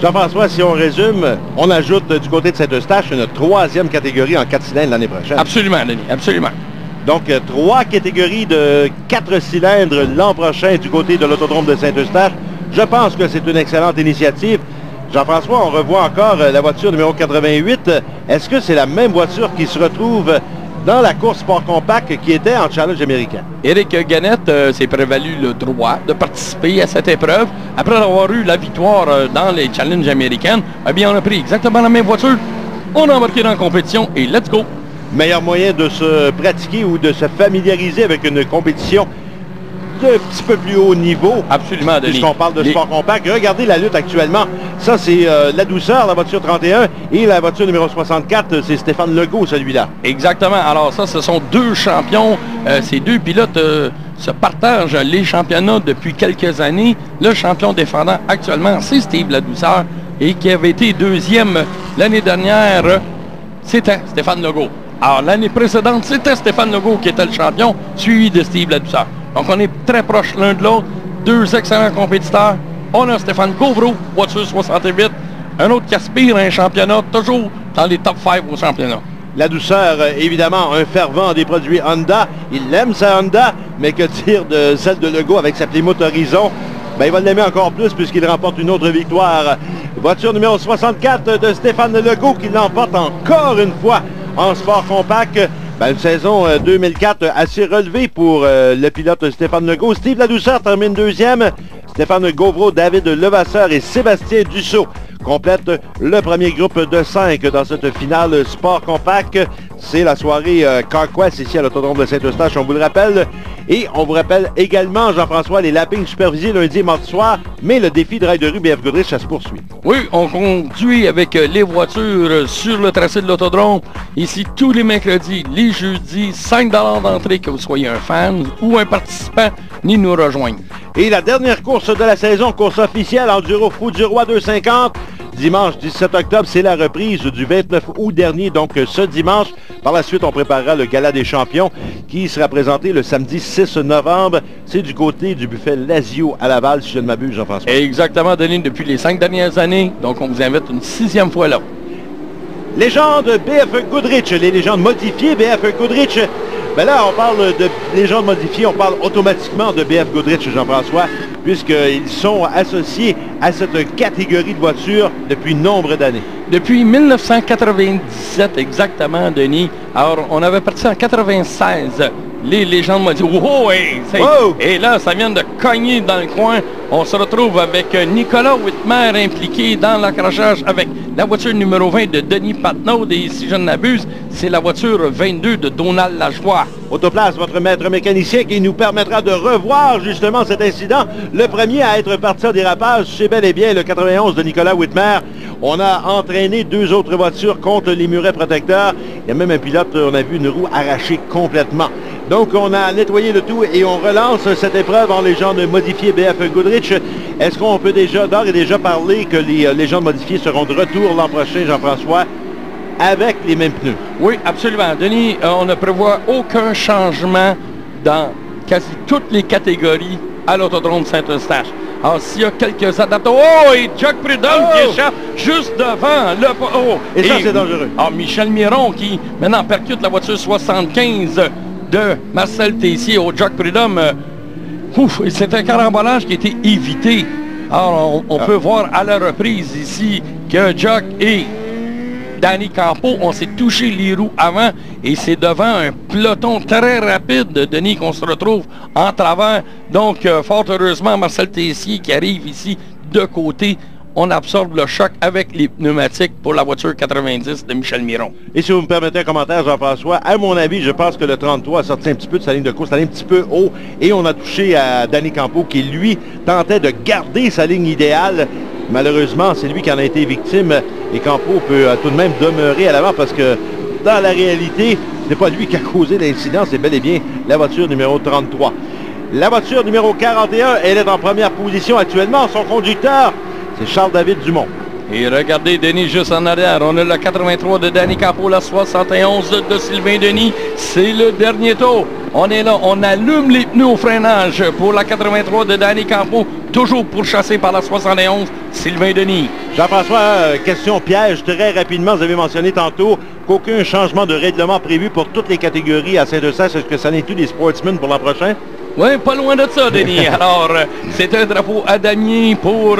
Jean-François, si on résume, on ajoute du côté de Saint-Eustache une 3e catégorie en 4 cylindres l'année prochaine. Absolument, Denis, absolument. Donc, 3 catégories de 4 cylindres l'an prochain du côté de l'autodrome de Saint-Eustache. Je pense que c'est une excellente initiative. Jean-François, on revoit encore la voiture numéro 88. Est-ce que c'est la même voiture qui se retrouve dans la course Sport Compact qui était en challenge américain? Éric Gannett s'est prévalu le droit de participer à cette épreuve. Après avoir eu la victoire dans les challenges américaines, eh bien, on a pris exactement la même voiture. On a embarqué dans la compétition et let's go! Meilleur moyen de se pratiquer ou de se familiariser avec une compétition d'un petit peu plus haut niveau. Absolument, Denis. Puisqu'on parle de sport compact. Regardez la lutte actuellement. Ça, c'est la douceur, la voiture 31. Et la voiture numéro 64, c'est Stéphane Legault, celui-là. Exactement. Alors ça, ce sont 2 champions. Ces 2 pilotes se partagent les championnats depuis quelques années. Le champion défendant actuellement, c'est Steve Ladouceur. Et qui avait été 2e l'année dernière, c'était Stéphane Legault. Alors l'année précédente, c'était Stéphane Legault qui était le champion, suivi de Steve Ladouceur. Donc, on est très proches l'un de l'autre. 2 excellents compétiteurs. On a Stéphane Gauvreau, voiture 68. Un autre qui aspire à un championnat, toujours dans les top 5 au championnat. La douceur, évidemment, un fervent des produits Honda. Il aime sa Honda, mais que dire de celle de Legault avec sa Plymouth Horizon? Ben, il va l'aimer encore plus puisqu'il remporte une autre victoire. Voiture numéro 64 de Stéphane Legault qui l'emporte encore une fois en sport compact. Ben, une saison 2004 assez relevée pour le pilote Stéphane Legault. Steve Ladouceur termine 2e. Stéphane Gauvreau, David Levasseur et Sébastien Dussault complètent le premier groupe de 5 dans cette finale sport compact. C'est la soirée CarQuest ici à l'autodrome de Saint-Eustache, on vous le rappelle. Et on vous rappelle également, Jean-François, les lappings supervisés lundi et mardi soir, mais le défi de rail de rue BF Goodrich, ça se poursuit. Oui, on conduit avec les voitures sur le tracé de l'autodrome. Ici, tous les mercredis, les jeudis, 5 $ d'entrée, que vous soyez un fan ou un participant, ni nous rejoindre. Et la dernière course de la saison, course officielle, Enduro Fou du Roi 250. Dimanche 17 octobre, c'est la reprise du 29 août dernier, donc ce dimanche. Par la suite, on préparera le Gala des champions qui sera présenté le samedi 6 novembre. C'est du côté du buffet Lazio à Laval, si je ne m'abuse, Jean-François. Exactement, Denis, depuis les 5 dernières années. Donc, on vous invite une 6e fois là. Légende BF Goodrich, les légendes modifiées BF Goodrich. Ben là, on parle de légendes modifiées, on parle automatiquement de BF Goodrich, Jean-François, puisqu'ils sont associés à cette catégorie de voitures depuis nombre d'années. Depuis 1997 exactement, Denis. Alors, on avait parti en 96. Les légendes modifiées. Oh, hey, wow! Et là, ça vient de cogner dans le coin. On se retrouve avec Nicolas Whitmer impliqué dans l'accrochage avec la voiture numéro 20 de Denis Patnaud. Et si je ne m'abuse, c'est la voiture 22 de Donald Lajoie. Autoplace, votre maître mécanicien qui nous permettra de revoir justement cet incident. Le premier à être parti en dérapage, c'est bel et bien le 91 de Nicolas Whitmer. On a entraîné 2 autres voitures contre les murets protecteurs. Il y a même un pilote, on a vu une roue arrachée complètement. Donc, on a nettoyé le tout et on relance cette épreuve en légende modifiée BF Goodrich. Est-ce qu'on peut d'ores et déjà parler que les légendes modifiées seront de retour l'an prochain, Jean-François, avec les mêmes pneus? Oui, absolument. Denis, on ne prévoit aucun changement dans quasi toutes les catégories à l'Autodrome Saint-Eustache. Alors, s'il y a quelques adaptations... Oh, et Jacques Prudhomme qui échappe juste devant le... Oh, et ça, c'est dangereux. Ah, Michel Miron qui, maintenant, percute la voiture 75 de Marcel Tessier au Jacques Prudhomme. C'est un carambolage qui a été évité. Alors, on peut voir à la reprise ici que Jacques et Danny Campo, on s'est touché les roues avant et c'est devant un peloton très rapide, Denis, qu'on se retrouve en travers. Donc, fort heureusement, Marcel Tessier qui arrive ici de côté. On absorbe le choc avec les pneumatiques pour la voiture 90 de Michel Miron. Et si vous me permettez un commentaire, Jean-François, à mon avis, je pense que le 33 a sorti un petit peu de sa ligne de course, allé un petit peu haut, et on a touché à Danny Campo qui, lui, tentait de garder sa ligne idéale. Malheureusement, c'est lui qui en a été victime, et Campo peut tout de même demeurer à l'avant parce que, dans la réalité, ce n'est pas lui qui a causé l'incident, c'est bel et bien la voiture numéro 33. La voiture numéro 41, elle est en première position actuellement. Son conducteur, c'est Charles-David Dumont. Et regardez, Denis, juste en arrière, on a le 83 de Danny Campo, la 71 de Sylvain Denis. C'est le dernier tour. On est là, on allume les pneus au freinage pour la 83 de Danny Campo, toujours pourchassé par la 71, Sylvain Denis. Jean-François, question piège, très rapidement, vous avez mentionné tantôt qu'aucun changement de règlement prévu pour toutes les catégories à Saint-Eustache. Est-ce que ça n'est plus des sportsmen pour l'an prochain? Oui, pas loin de ça, Denis. Alors, c'est un drapeau à damier pour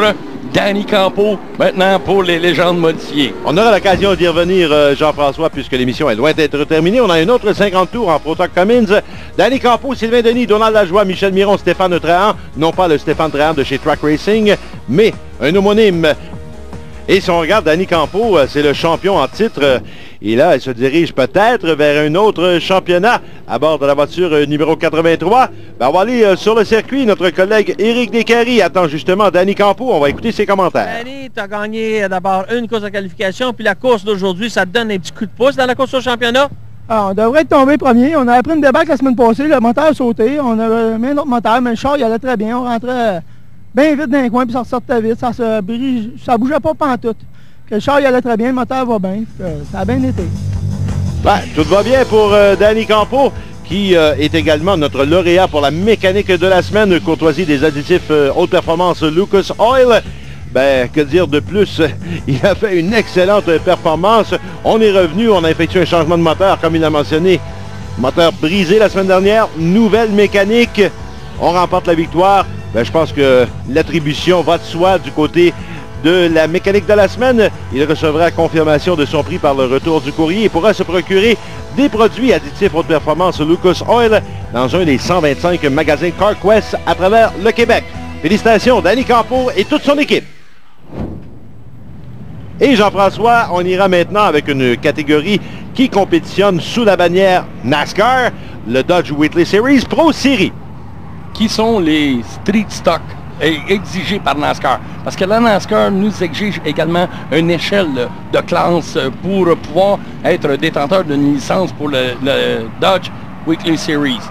Danny Campo, maintenant pour les légendes modifiées. On aura l'occasion d'y revenir, Jean-François, puisque l'émission est loin d'être terminée. On a une autre 50 tours en Protoc Cummins. Danny Campo, Sylvain Denis, Donald Lajoie, Michel Miron, Stéphane Trahan. Non pas le Stéphane Trahan de chez Track Racing, mais un homonyme. Et si on regarde Danny Campo, c'est le champion en titre. Et là, il se dirige peut-être vers un autre championnat à bord de la voiture numéro 83. Ben, on va aller sur le circuit. Notre collègue Éric Descaries attend justement Danny Campo. On va écouter ses commentaires. Danny, tu as gagné d'abord une course de qualification, puis la course d'aujourd'hui, ça te donne un petit coup de pouce dans la course au championnat? Alors, on devrait être tombé premier. On avait pris une débarque la semaine passée. Le moteur a sauté. On avait mis un autre moteur, mais le char, il allait très bien. On rentrait bien vite dans les coins, puis ça ressortait vite. Ça bougeait pas pantoute. Que le char, il allait très bien. Le moteur va bien. Ça a bien été. Ben, tout va bien pour Danny Campo, qui est également notre lauréat pour la mécanique de la semaine, courtoisie des additifs haute performance Lucas Oil. Ben, que dire de plus? Il a fait une excellente performance. On est revenu, on a effectué un changement de moteur, comme il a mentionné. Moteur brisé la semaine dernière, nouvelle mécanique. On remporte la victoire. Ben, je pense que l'attribution va de soi du côté de la mécanique de la semaine. Il recevra confirmation de son prix par le retour du courrier et pourra se procurer des produits additifs haute performance Lucas Oil dans un des 125 magasins CarQuest à travers le Québec. Félicitations Danny Campo et toute son équipe. Et Jean-François, on ira maintenant avec une catégorie qui compétitionne sous la bannière NASCAR, le Dodge Whitley Series Pro Series. Qui sont les street stock exigés par NASCAR? Parce que la NASCAR nous exige également une échelle de classe pour pouvoir être détenteur d'une licence pour le Dodge Whitley Series.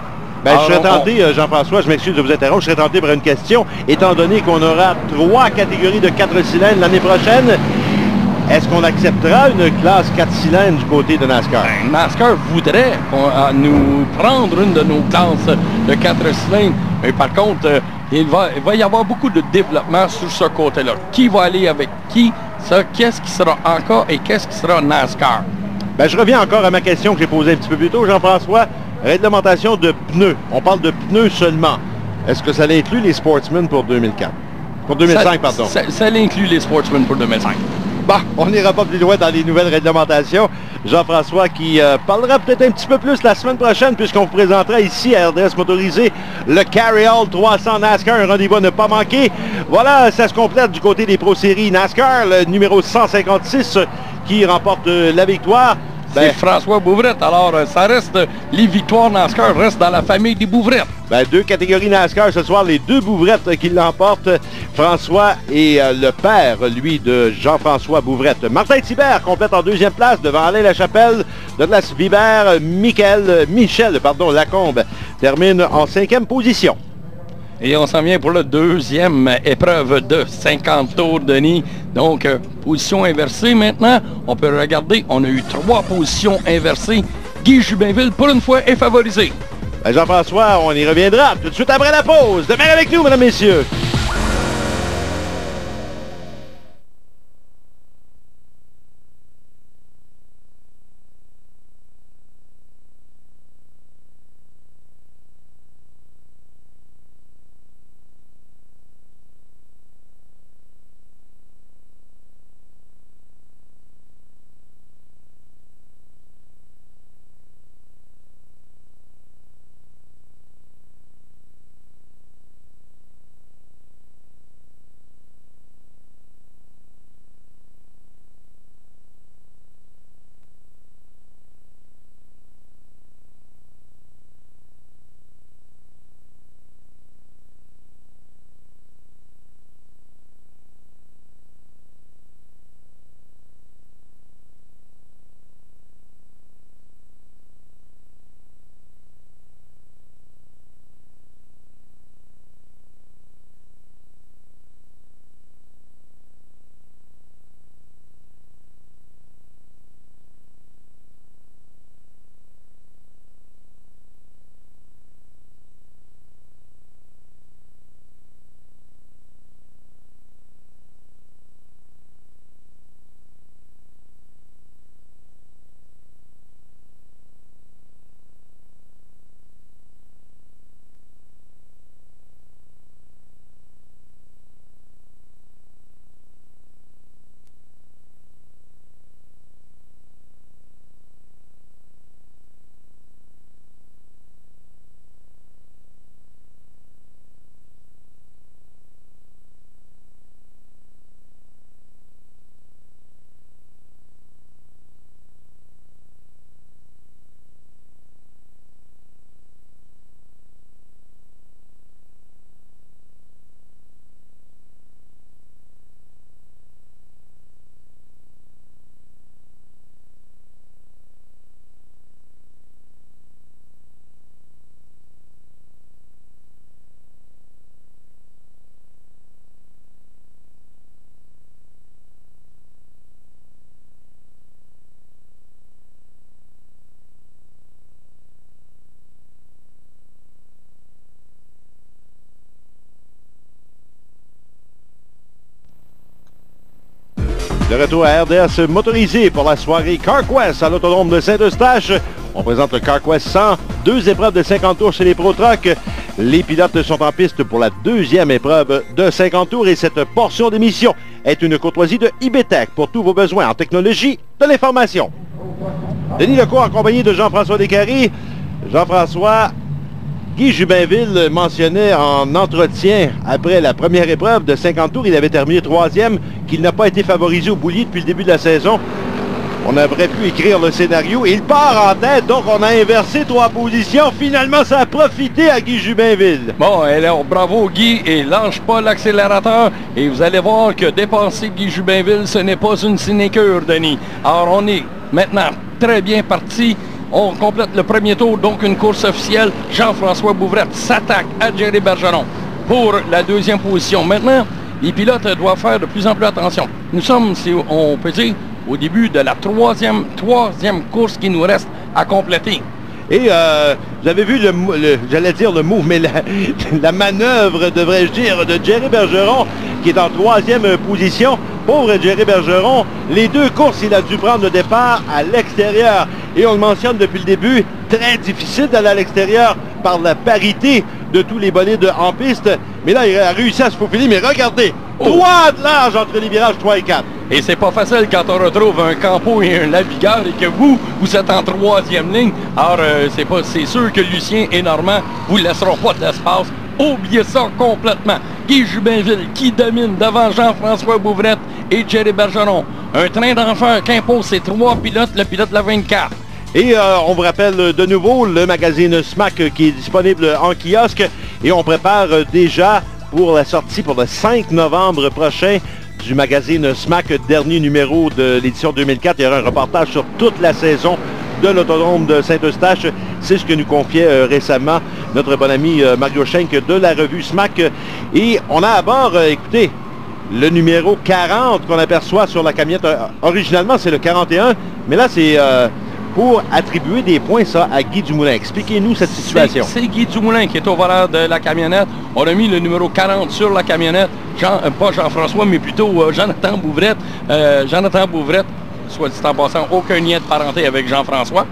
Ben, je serais tenté, Jean-François, je m'excuse de vous interrompre, je serais tenté par une question. Étant donné qu'on aura 3 catégories de 4 cylindres l'année prochaine, Est-ce qu'on acceptera une classe 4 cylindres du côté de NASCAR? Ben, NASCAR voudrait nous prendre une de nos classes de 4 cylindres. Mais par contre, il va y avoir beaucoup de développement sur ce côté-là. Qui va aller avec qui? Ça, qu'est-ce qui sera encore et qu'est-ce qui sera NASCAR? Ben, je reviens encore à ma question que j'ai posée un petit peu plus tôt, Jean-François. Réglementation de pneus. On parle de pneus seulement. Est-ce que ça inclut les Sportsmen pour 2004? Pour 2005, pardon. Ça inclut les Sportsmen pour 2005. Bon, on n'ira pas plus loin dans les nouvelles réglementations. Jean-François qui parlera peut-être un petit peu plus la semaine prochaine puisqu'on vous présentera ici à RDS Motorisé le Carryall 300 NASCAR, un rendez-vous à ne pas manquer. Voilà, ça se complète du côté des Pro Séries NASCAR, le numéro 156 qui remporte la victoire. C'est François Bouvrette. Alors, ça reste, les victoires NASCAR restent dans la famille des Bouvrettes. Ben, 2 catégories NASCAR ce soir, les 2 Bouvrettes qui l'emportent. François et le père, lui, de Jean-François Bouvrette. Martin Thibert complète en 2e place devant Alain Lachapelle. Douglas Vibert, Michel Lacombe termine en 5e position. Et on s'en vient pour la 2e épreuve de 50 tours, Denis. Donc, position inversée maintenant. On peut regarder, on a eu 3 positions inversées. Guy Jubinville, pour une fois, est favorisé. Ben Jean-François, on y reviendra tout de suite après la pause. Demeurez avec nous, mesdames et messieurs. De retour à RDS Motorisé pour la soirée CarQuest à l'autodrome de Saint-Eustache. On présente le CarQuest 100, 2 épreuves de 50 tours chez les Pro Truck. Les pilotes sont en piste pour la 2e épreuve de 50 tours et cette portion d'émission est une courtoisie de IBTech pour tous vos besoins en technologie de l'information. Denis Lecourt en compagnie de Jean-François Descaries. Jean-François, Guy Jubinville mentionnait en entretien après la première épreuve de 50 tours, il avait terminé 3e, qu'il n'a pas été favorisé au boulier depuis le début de la saison. On aurait pu écrire le scénario. Il part en tête, donc on a inversé 3 positions. Finalement, ça a profité à Guy Jubinville. Bon, alors bravo Guy, et lâche pas l'accélérateur. Et vous allez voir que dépasser Guy Jubinville, ce n'est pas une sinécure, Denis. Alors on est maintenant très bien parti. On complète le premier tour, donc une course officielle. Jean-François Bouvrette s'attaque à Jerry Bergeron pour la 2e position. Maintenant, les pilotes doivent faire de plus en plus attention. Nous sommes, on peut dire, au début de la troisième course qui nous reste à compléter. Et vous avez vu, j'allais dire le move, mais la manœuvre, devrais-je dire, de Jerry Bergeron, qui est en 3e position. Pauvre Jerry Bergeron, les 2 courses, il a dû prendre le départ à l'extérieur. Et on le mentionne depuis le début, très difficile d'aller à l'extérieur par la parité de tous les bolides en piste. Mais là, il a réussi à se faufiler, mais regardez, 3 de large entre les virages 3 et 4. Et c'est pas facile quand on retrouve un Campo et un Navigueur et que vous êtes en 3e ligne. Alors, c'est sûr que Lucien et Normand vous laisseront pas de l'espace. Oubliez ça complètement. Guy Jubinville qui domine devant Jean-François Bouvrette et Jerry Bergeron. Un train d'enfer qu'impose ces 3 pilotes, le pilote de la 24. Et on vous rappelle de nouveau le magazine SMAC qui est disponible en kiosque. Et on prépare déjà pour la sortie pour le 5 novembre prochain du magazine SMAC, dernier numéro de l'édition 2004. Il y aura un reportage sur toute la saison de l'autodrome de Saint-Eustache. C'est ce que nous confiait récemment notre bon ami Mario Schenk de la revue SMAC. Et on a à bord, écoutez, le numéro 40 qu'on aperçoit sur la camionnette. Originalement, c'est le 41, mais là, c'est pour attribuer des points, ça, à Guy Dumoulin. Expliquez-nous cette situation. C'est Guy Dumoulin qui est au volant de la camionnette. On a mis le numéro 40 sur la camionnette. Pas Jean-François, mais plutôt Jonathan Bouvrette. Jonathan Bouvrette, soit dit en passant, aucun lien de parenté avec Jean-François.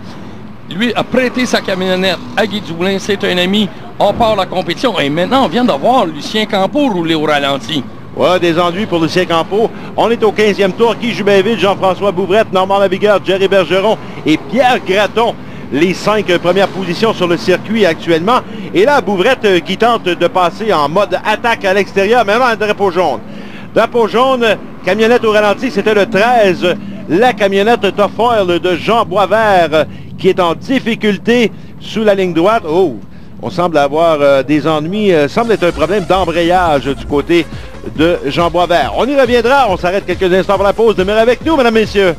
Lui a prêté sa camionnette à Guy Dumoulin. C'est un ami. On part la compétition. Et maintenant, on vient de voir Lucien Campo rouler au ralenti. Ouais, des ennuis pour Lucien Campo. On est au 15e tour. Guy Jubinville, Jean-François Bouvrette, Normand Navigueur, Jerry Bergeron et Pierre Gratton. Les 5 premières positions sur le circuit actuellement. Et là, Bouvrette qui tente de passer en mode attaque à l'extérieur. Maintenant, un drapeau jaune. Drapeau jaune, camionnette au ralenti, c'était le 13. La camionnette Top Foil de Jean Boisvert qui est en difficulté sous la ligne droite. Oh, on semble avoir des ennuis. Semble être un problème d'embrayage du côté de Jean Boisvert. On y reviendra. On s'arrête quelques instants pour la pause. Demeurez avec nous, mesdames, messieurs.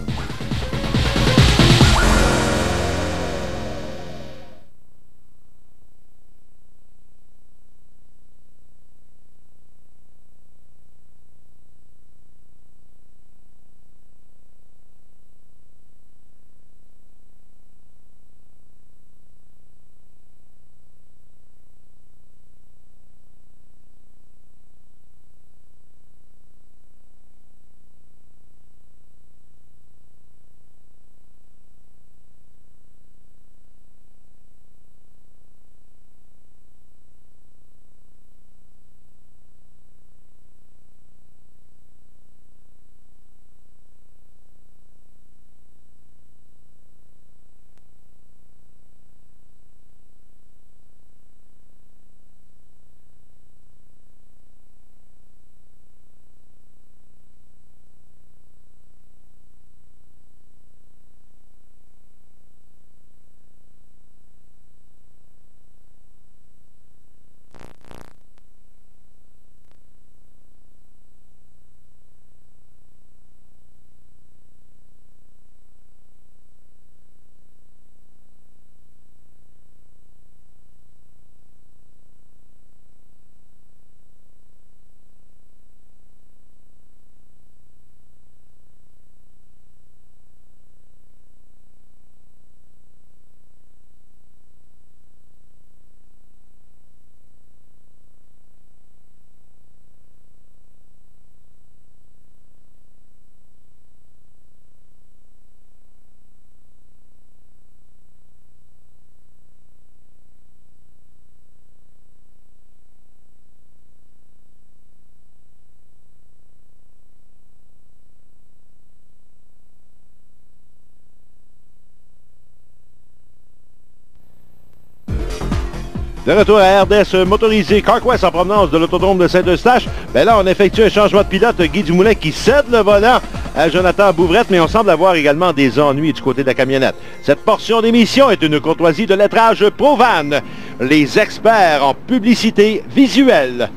De retour à RDS motorisé, CarQuest en provenance de l'autodrome de Saint-Eustache. Ben là, on effectue un changement de pilote. Guy Dumoulin qui cède le volant à Jonathan Bouvrette, mais on semble avoir également des ennuis du côté de la camionnette. Cette portion d'émission est une courtoisie de lettrage Provan, les experts en publicité visuelle.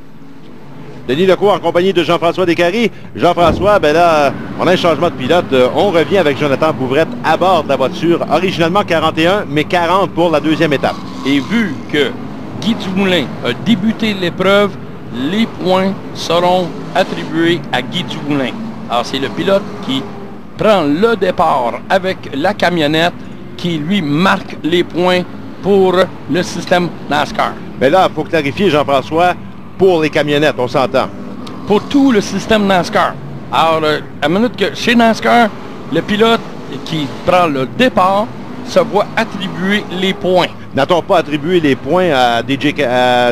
Denis Lecourt en compagnie de Jean-François Descaries. Jean-François, ben là, on a un changement de pilote. On revient avec Jonathan Bouvrette à bord de la voiture. Originalement 41, mais 40 pour la deuxième étape. Et vu que Guy Dumoulin a débuté l'épreuve, les points seront attribué à Guy Dumoulin. Alors, c'est le pilote qui prend le départ avec la camionnette qui, lui, marque les points pour le système NASCAR. Mais là, il faut clarifier, Jean-François, pour les camionnettes, on s'entend. Pour tout le système NASCAR. Alors, à minute que chez NASCAR, le pilote qui prend le départ se voit attribuer les points. N'a-t-on pas attribué les points à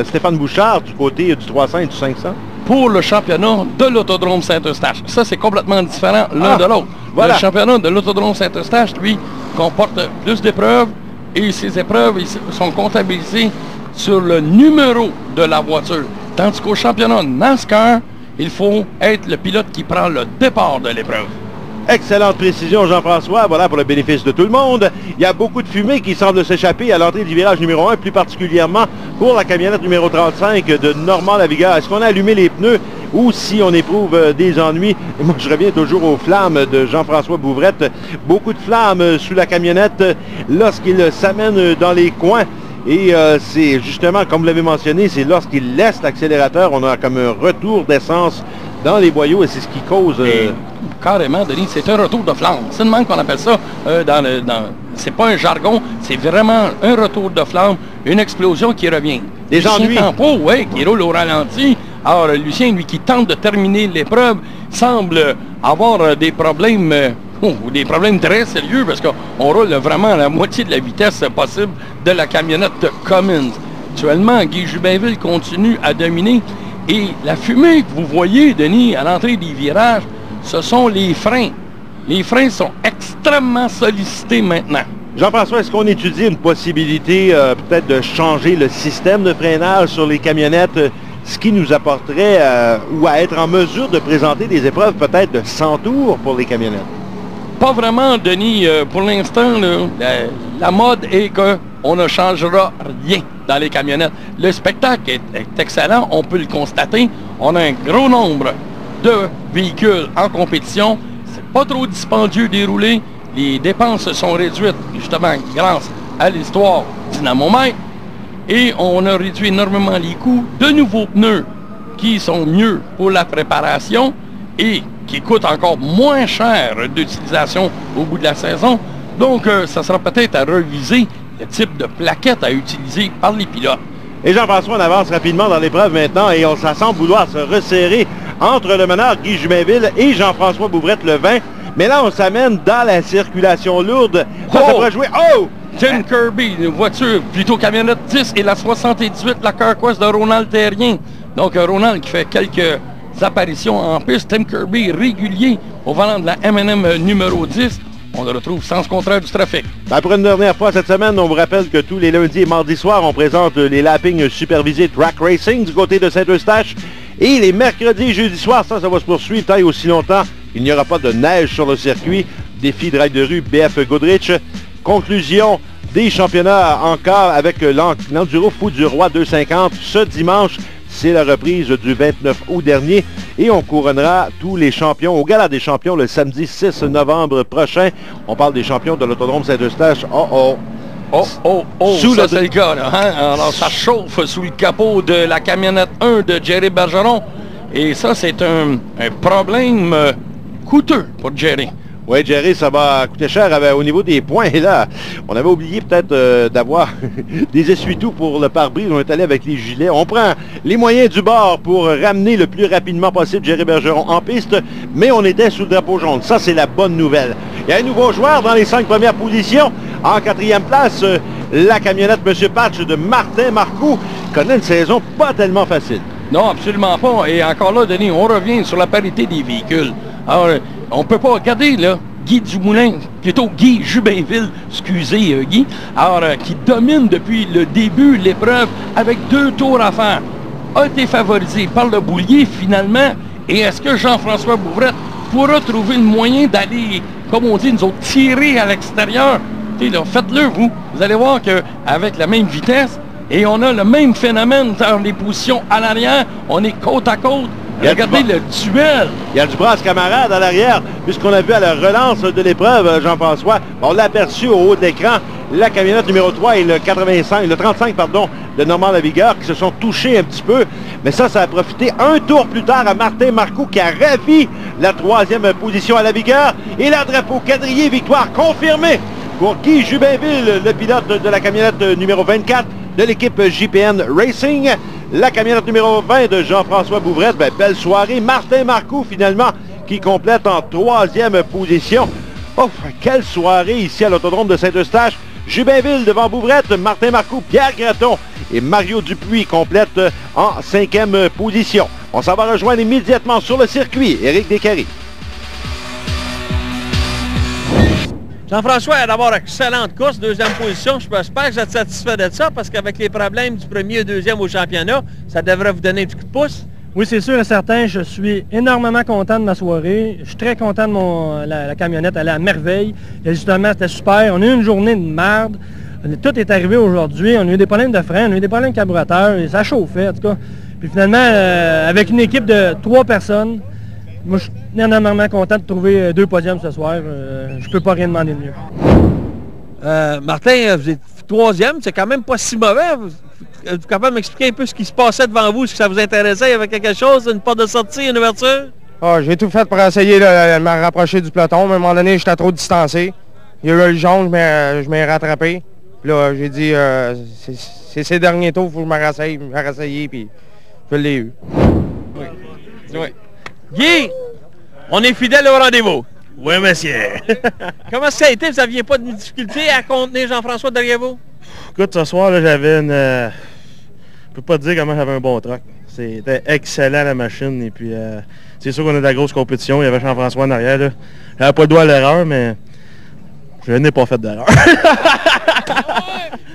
Stéphane Bouchard du côté du 300 et du 500? Pour le championnat de l'Autodrome Saint-Eustache. Ça, c'est complètement différent l'un de l'autre. Voilà. Le championnat de l'Autodrome Saint-Eustache, lui, comporte plus d'épreuves et ces épreuves sont comptabilisées sur le numéro de la voiture. Tandis qu'au championnat NASCAR, il faut être le pilote qui prend le départ de l'épreuve. Excellente précision, Jean-François. Voilà, pour le bénéfice de tout le monde. Il y a beaucoup de fumée qui semble s'échapper à l'entrée du virage numéro 1, plus particulièrement pour la camionnette numéro 35 de Normand Lavigueur. Est-ce qu'on a allumé les pneus ou si on éprouve des ennuis? Et moi, je reviens toujours aux flammes de Jean-François Bouvrette. Beaucoup de flammes sous la camionnette lorsqu'il s'amène dans les coins. Et c'est justement, comme vous l'avez mentionné, c'est lorsqu'il laisse l'accélérateur, on a comme un retour d'essence dans les boyaux et c'est ce qui cause... Carrément, Denis, c'est un retour de flamme. C'est le même qu'on appelle ça. C'est pas un jargon, c'est vraiment un retour de flamme, une explosion qui revient. Des ennuis. Tempo, oui, qui roule au ralenti. Alors, Lucien, lui, qui tente de terminer l'épreuve, semble avoir des problèmes... des problèmes très sérieux parce qu'on roule vraiment à la moitié de la vitesse possible de la camionnette Cummins. Actuellement, Guy Jubinville continue à dominer et la fumée que vous voyez, Denis, à l'entrée des virages, ce sont les freins. Les freins sont extrêmement sollicités maintenant. Jean-François, est-ce qu'on étudie une possibilité peut-être de changer le système de freinage sur les camionnettes, ce qui nous apporterait ou à être en mesure de présenter des épreuves peut-être de 100 tours pour les camionnettes? Pas vraiment, Denis. Pour l'instant, la mode est qu'on ne changera rien dans les camionnettes. Le spectacle est excellent, on peut le constater. On a un gros nombre de véhicules en compétition. C'est pas trop dispendieux d'y rouler. Les dépenses sont réduites, justement, grâce à l'histoire dynamomètre. Et on a réduit énormément les coûts de nouveaux pneus qui sont mieux pour la préparation et qui coûte encore moins cher d'utilisation au bout de la saison. Donc, ça sera peut-être à reviser le type de plaquette à utiliser par les pilotes. Et Jean-François, on avance rapidement dans l'épreuve maintenant et on semble vouloir se resserrer entre le meneur Guy Jubinville et Jean-François Bouvrette le 20. Mais là, on s'amène dans la circulation lourde. Ça pourrait jouer... Oh! Tim Kirby, une voiture plutôt camionnette 10 et la 78, la CarQuest de Ronald Terrien. Donc, Ronald qui fait quelques apparitions en piste. Tim Kirby régulier au volant de la M&M numéro 10. On le retrouve sens contraire du trafic. Pour une dernière fois cette semaine, on vous rappelle que tous les lundis et mardis soirs, on présente les lappings supervisés Track Racing du côté de Saint-Eustache. Et les mercredis et jeudis soirs, ça va se poursuivre tant et aussi longtemps. Il n'y aura pas de neige sur le circuit. Défi drive de rue BF Goodrich. Conclusion des championnats encore avec l'Enduro Fou du Roi 250 ce dimanche. C'est la reprise du 29 août dernier et on couronnera tous les champions au Gala des champions le samedi 6 novembre prochain. On parle des champions de l'Autodrome Saint-Eustache. Ça c'est le cas, là, hein? Alors ça chauffe sous le capot de la camionnette 1 de Jerry Bergeron. Et ça, c'est un problème coûteux pour Jerry. Oui, Jerry, ça va coûter cher au niveau des points. Et là, on avait oublié peut-être d'avoir des essuie-tout pour le pare-brise. On est allé avec les gilets. On prend les moyens du bord pour ramener le plus rapidement possible Jerry Bergeron en piste, mais on était sous le drapeau jaune. Ça, c'est la bonne nouvelle. Il y a un nouveau joueur dans les 5 premières positions. En 4e place, la camionnette M. Patch de Martin Marcoux connaît une saison pas tellement facile. Non, absolument pas. Et encore là, Denis, on revient sur la parité des véhicules. Alors, on ne peut pas regarder, là, Guy Dumoulin, plutôt Guy Jubinville, excusez Guy, alors qui domine depuis le début l'épreuve avec 2 tours à faire, a été favorisé par le boulier finalement. Et est-ce que Jean-François Bouvrette pourra trouver le moyen d'aller, comme on dit, nous autres, tirer à l'extérieur? Faites-le, vous. Vous allez voir qu'avec la même vitesse, et on a le même phénomène dans les positions à l'arrière, on est côte à côte, Regardez le duel. Il y a du bras camarade à l'arrière, puisqu'on a vu à la relance de l'épreuve, Jean-François, on l'a aperçu au haut de l'écran, la camionnette numéro 3 et le 35 de Normand Lavigueur qui se sont touchés un petit peu. Mais ça a profité un tour plus tard à Martin Marcoux qui a ravi la 3e position à Lavigueur. Et la drapeau quadrillé, victoire confirmée pour Guy Jubinville, le pilote de la camionnette numéro 24 de l'équipe JPN Racing. La camionnette numéro 20 de Jean-François Bouvrette, belle soirée. Martin Marcoux, finalement, qui complète en 3e position. Oh, quelle soirée ici à l'Autodrome de Saint-Eustache. Jubinville devant Bouvrette, Martin Marcoux, Pierre Graton et Mario Dupuis complètent en 5e position. On s'en va rejoindre immédiatement sur le circuit. Éric Descaries. Jean-François, d'abord, excellente course, 2e position. J'espère que vous êtes satisfait de ça parce qu'avec les problèmes du 1er et 2e au championnat, ça devrait vous donner un petit coup de pouce. Oui, c'est sûr et certain. Je suis énormément content de ma soirée. Je suis très content de la camionnette. Elle est à merveille. Et justement, c'était super. On a eu une journée de merde. Tout est arrivé aujourd'hui. On a eu des problèmes de frein, on a eu des problèmes de carburateur. Et ça chauffait, en tout cas. Puis finalement, avec une équipe de 3 personnes, moi, je suis énormément content de trouver 2 podiums ce soir. Je peux pas rien demander de mieux. Martin, vous êtes 3e. C'est quand même pas si mauvais. Vous êtes capable de m'expliquer un peu ce qui se passait devant vous, si ça vous intéressait? Il y avait quelque chose, une porte de sortie, une ouverture? J'ai tout fait pour essayer de me rapprocher du peloton. À un moment donné, j'étais trop distancé. Il y a eu le jaune, je m'ai rattrapé. Puis là, j'ai dit, c'est ces derniers tours, il faut que je me rasseye, puis je l'ai eu. Oui. Guy, on est fidèle au rendez-vous. Oui, monsieur. Comment ça a été? Vous n'aviez pas de difficulté à contenir Jean-François derrière vous? Écoute, ce soir, là, j'avais une... Je peux pas te dire comment j'avais un bon truck. C'était excellent, la machine. Et puis, c'est sûr qu'on a de la grosse compétition. Il y avait Jean-François en arrière. Là. J'avais pas le doigt à l'erreur, mais je n'ai pas fait d'erreur.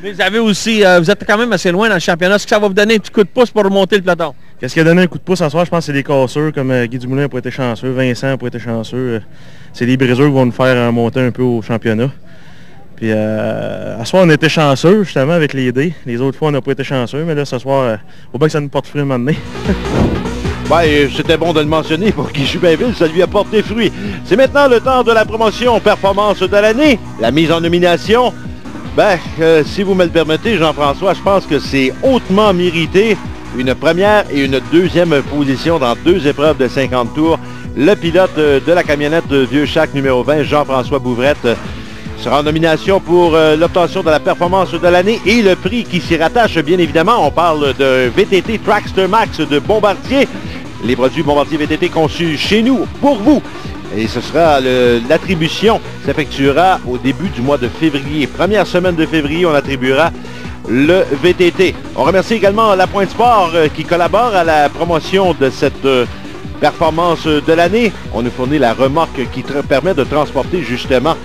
Mais vous avez aussi... vous êtes quand même assez loin dans le championnat. Est-ce que ça va vous donner un petit coup de pouce pour remonter le peloton? Qu'est-ce qui a donné un coup de pouce ce soir? Je pense que c'est les casseurs, comme Guy Dumoulin n'a pas été chanceux, Vincent n'a pas été chanceux. C'est les briseurs qui vont nous faire monter un peu au championnat. Puis, à ce soir, on était chanceux, justement, avec les dés. Les autres fois, on n'a pas été chanceux, mais là, ce soir, faut bien que ça nous porte fruit un moment donné. C'était bon de le mentionner pour Guy Jubinville, ça lui apporte des fruits. C'est maintenant le temps de la promotion performance de l'année, la mise en nomination. Si vous me le permettez, Jean-François, je pense que c'est hautement mérité. Une première et une 2e position dans 2 épreuves de 50 tours. Le pilote de la camionnette de Vieux-Chac numéro 20, Jean-François Bouvrette, sera en nomination pour l'obtention de la performance de l'année et le prix qui s'y rattache, bien évidemment. On parle de VTT Trackster Max de Bombardier. Les produits Bombardier VTT conçus chez nous, pour vous. Et ce sera l'attribution s'effectuera au début du mois de février. Première semaine de février, on attribuera le VTT. On remercie également La Pointe Sport qui collabore à la promotion de cette performance de l'année. On nous fournit la remorque qui permet de transporter justement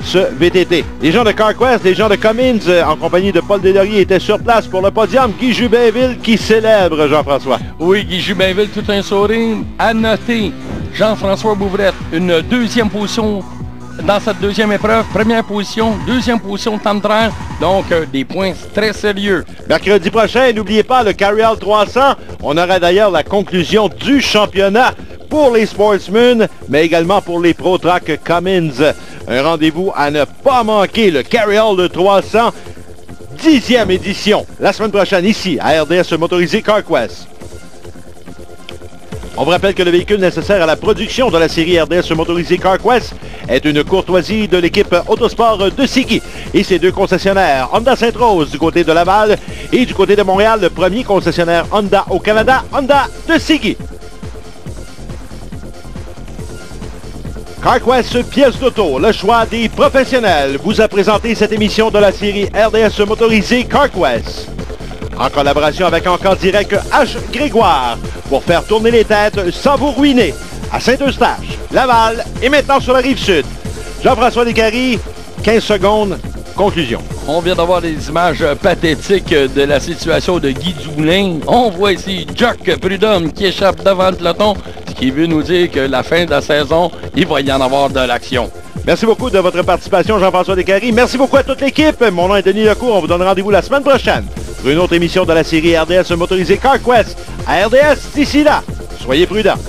ce VTT. Les gens de CarQuest, les gens de Cummins, en compagnie de Paul Deslauriers, étaient sur place pour le podium. Guy Jubinville qui célèbre, Jean-François. Oui, Guy Jubinville, tout un sourire. À noter, Jean-François Bouvrette, une 2e position dans cette 2e épreuve. 1re position, 2e position, temps de train. Donc, des points très sérieux. Mercredi prochain, n'oubliez pas le Carryall 300. On aura d'ailleurs la conclusion du championnat pour les sportsmen, mais également pour les Pro Truck Cummins. Un rendez-vous à ne pas manquer, le Carryall 300, 10e édition, la semaine prochaine, ici, à RDS Motorisé CarQuest. On vous rappelle que le véhicule nécessaire à la production de la série RDS Motorisé CarQuest est une courtoisie de l'équipe Autosport de Sigui et ses 2 concessionnaires Honda Sainte-Rose du côté de Laval et du côté de Montréal, le premier concessionnaire Honda au Canada, Honda de Sigui. CarQuest pièces d'auto, le choix des professionnels, vous a présenté cette émission de la série RDS Motorisé CarQuest. En collaboration avec Encore Direct H. Grégoire, pour faire tourner les têtes sans vous ruiner, à Saint-Eustache, Laval et maintenant sur la Rive-Sud. Jean-François Descaries, 15 secondes, conclusion. On vient d'avoir des images pathétiques de la situation de Guy Dumoulin. On voit ici Jack Prudhomme qui échappe devant le peloton, ce qui veut nous dire que la fin de la saison, il va y en avoir de l'action. Merci beaucoup de votre participation, Jean-François Descaries. Merci beaucoup à toute l'équipe. Mon nom est Denis Lecourt. On vous donne rendez-vous la semaine prochaine pour une autre émission de la série RDS Motorisé CarQuest à RDS. D'ici là, Soyez prudents.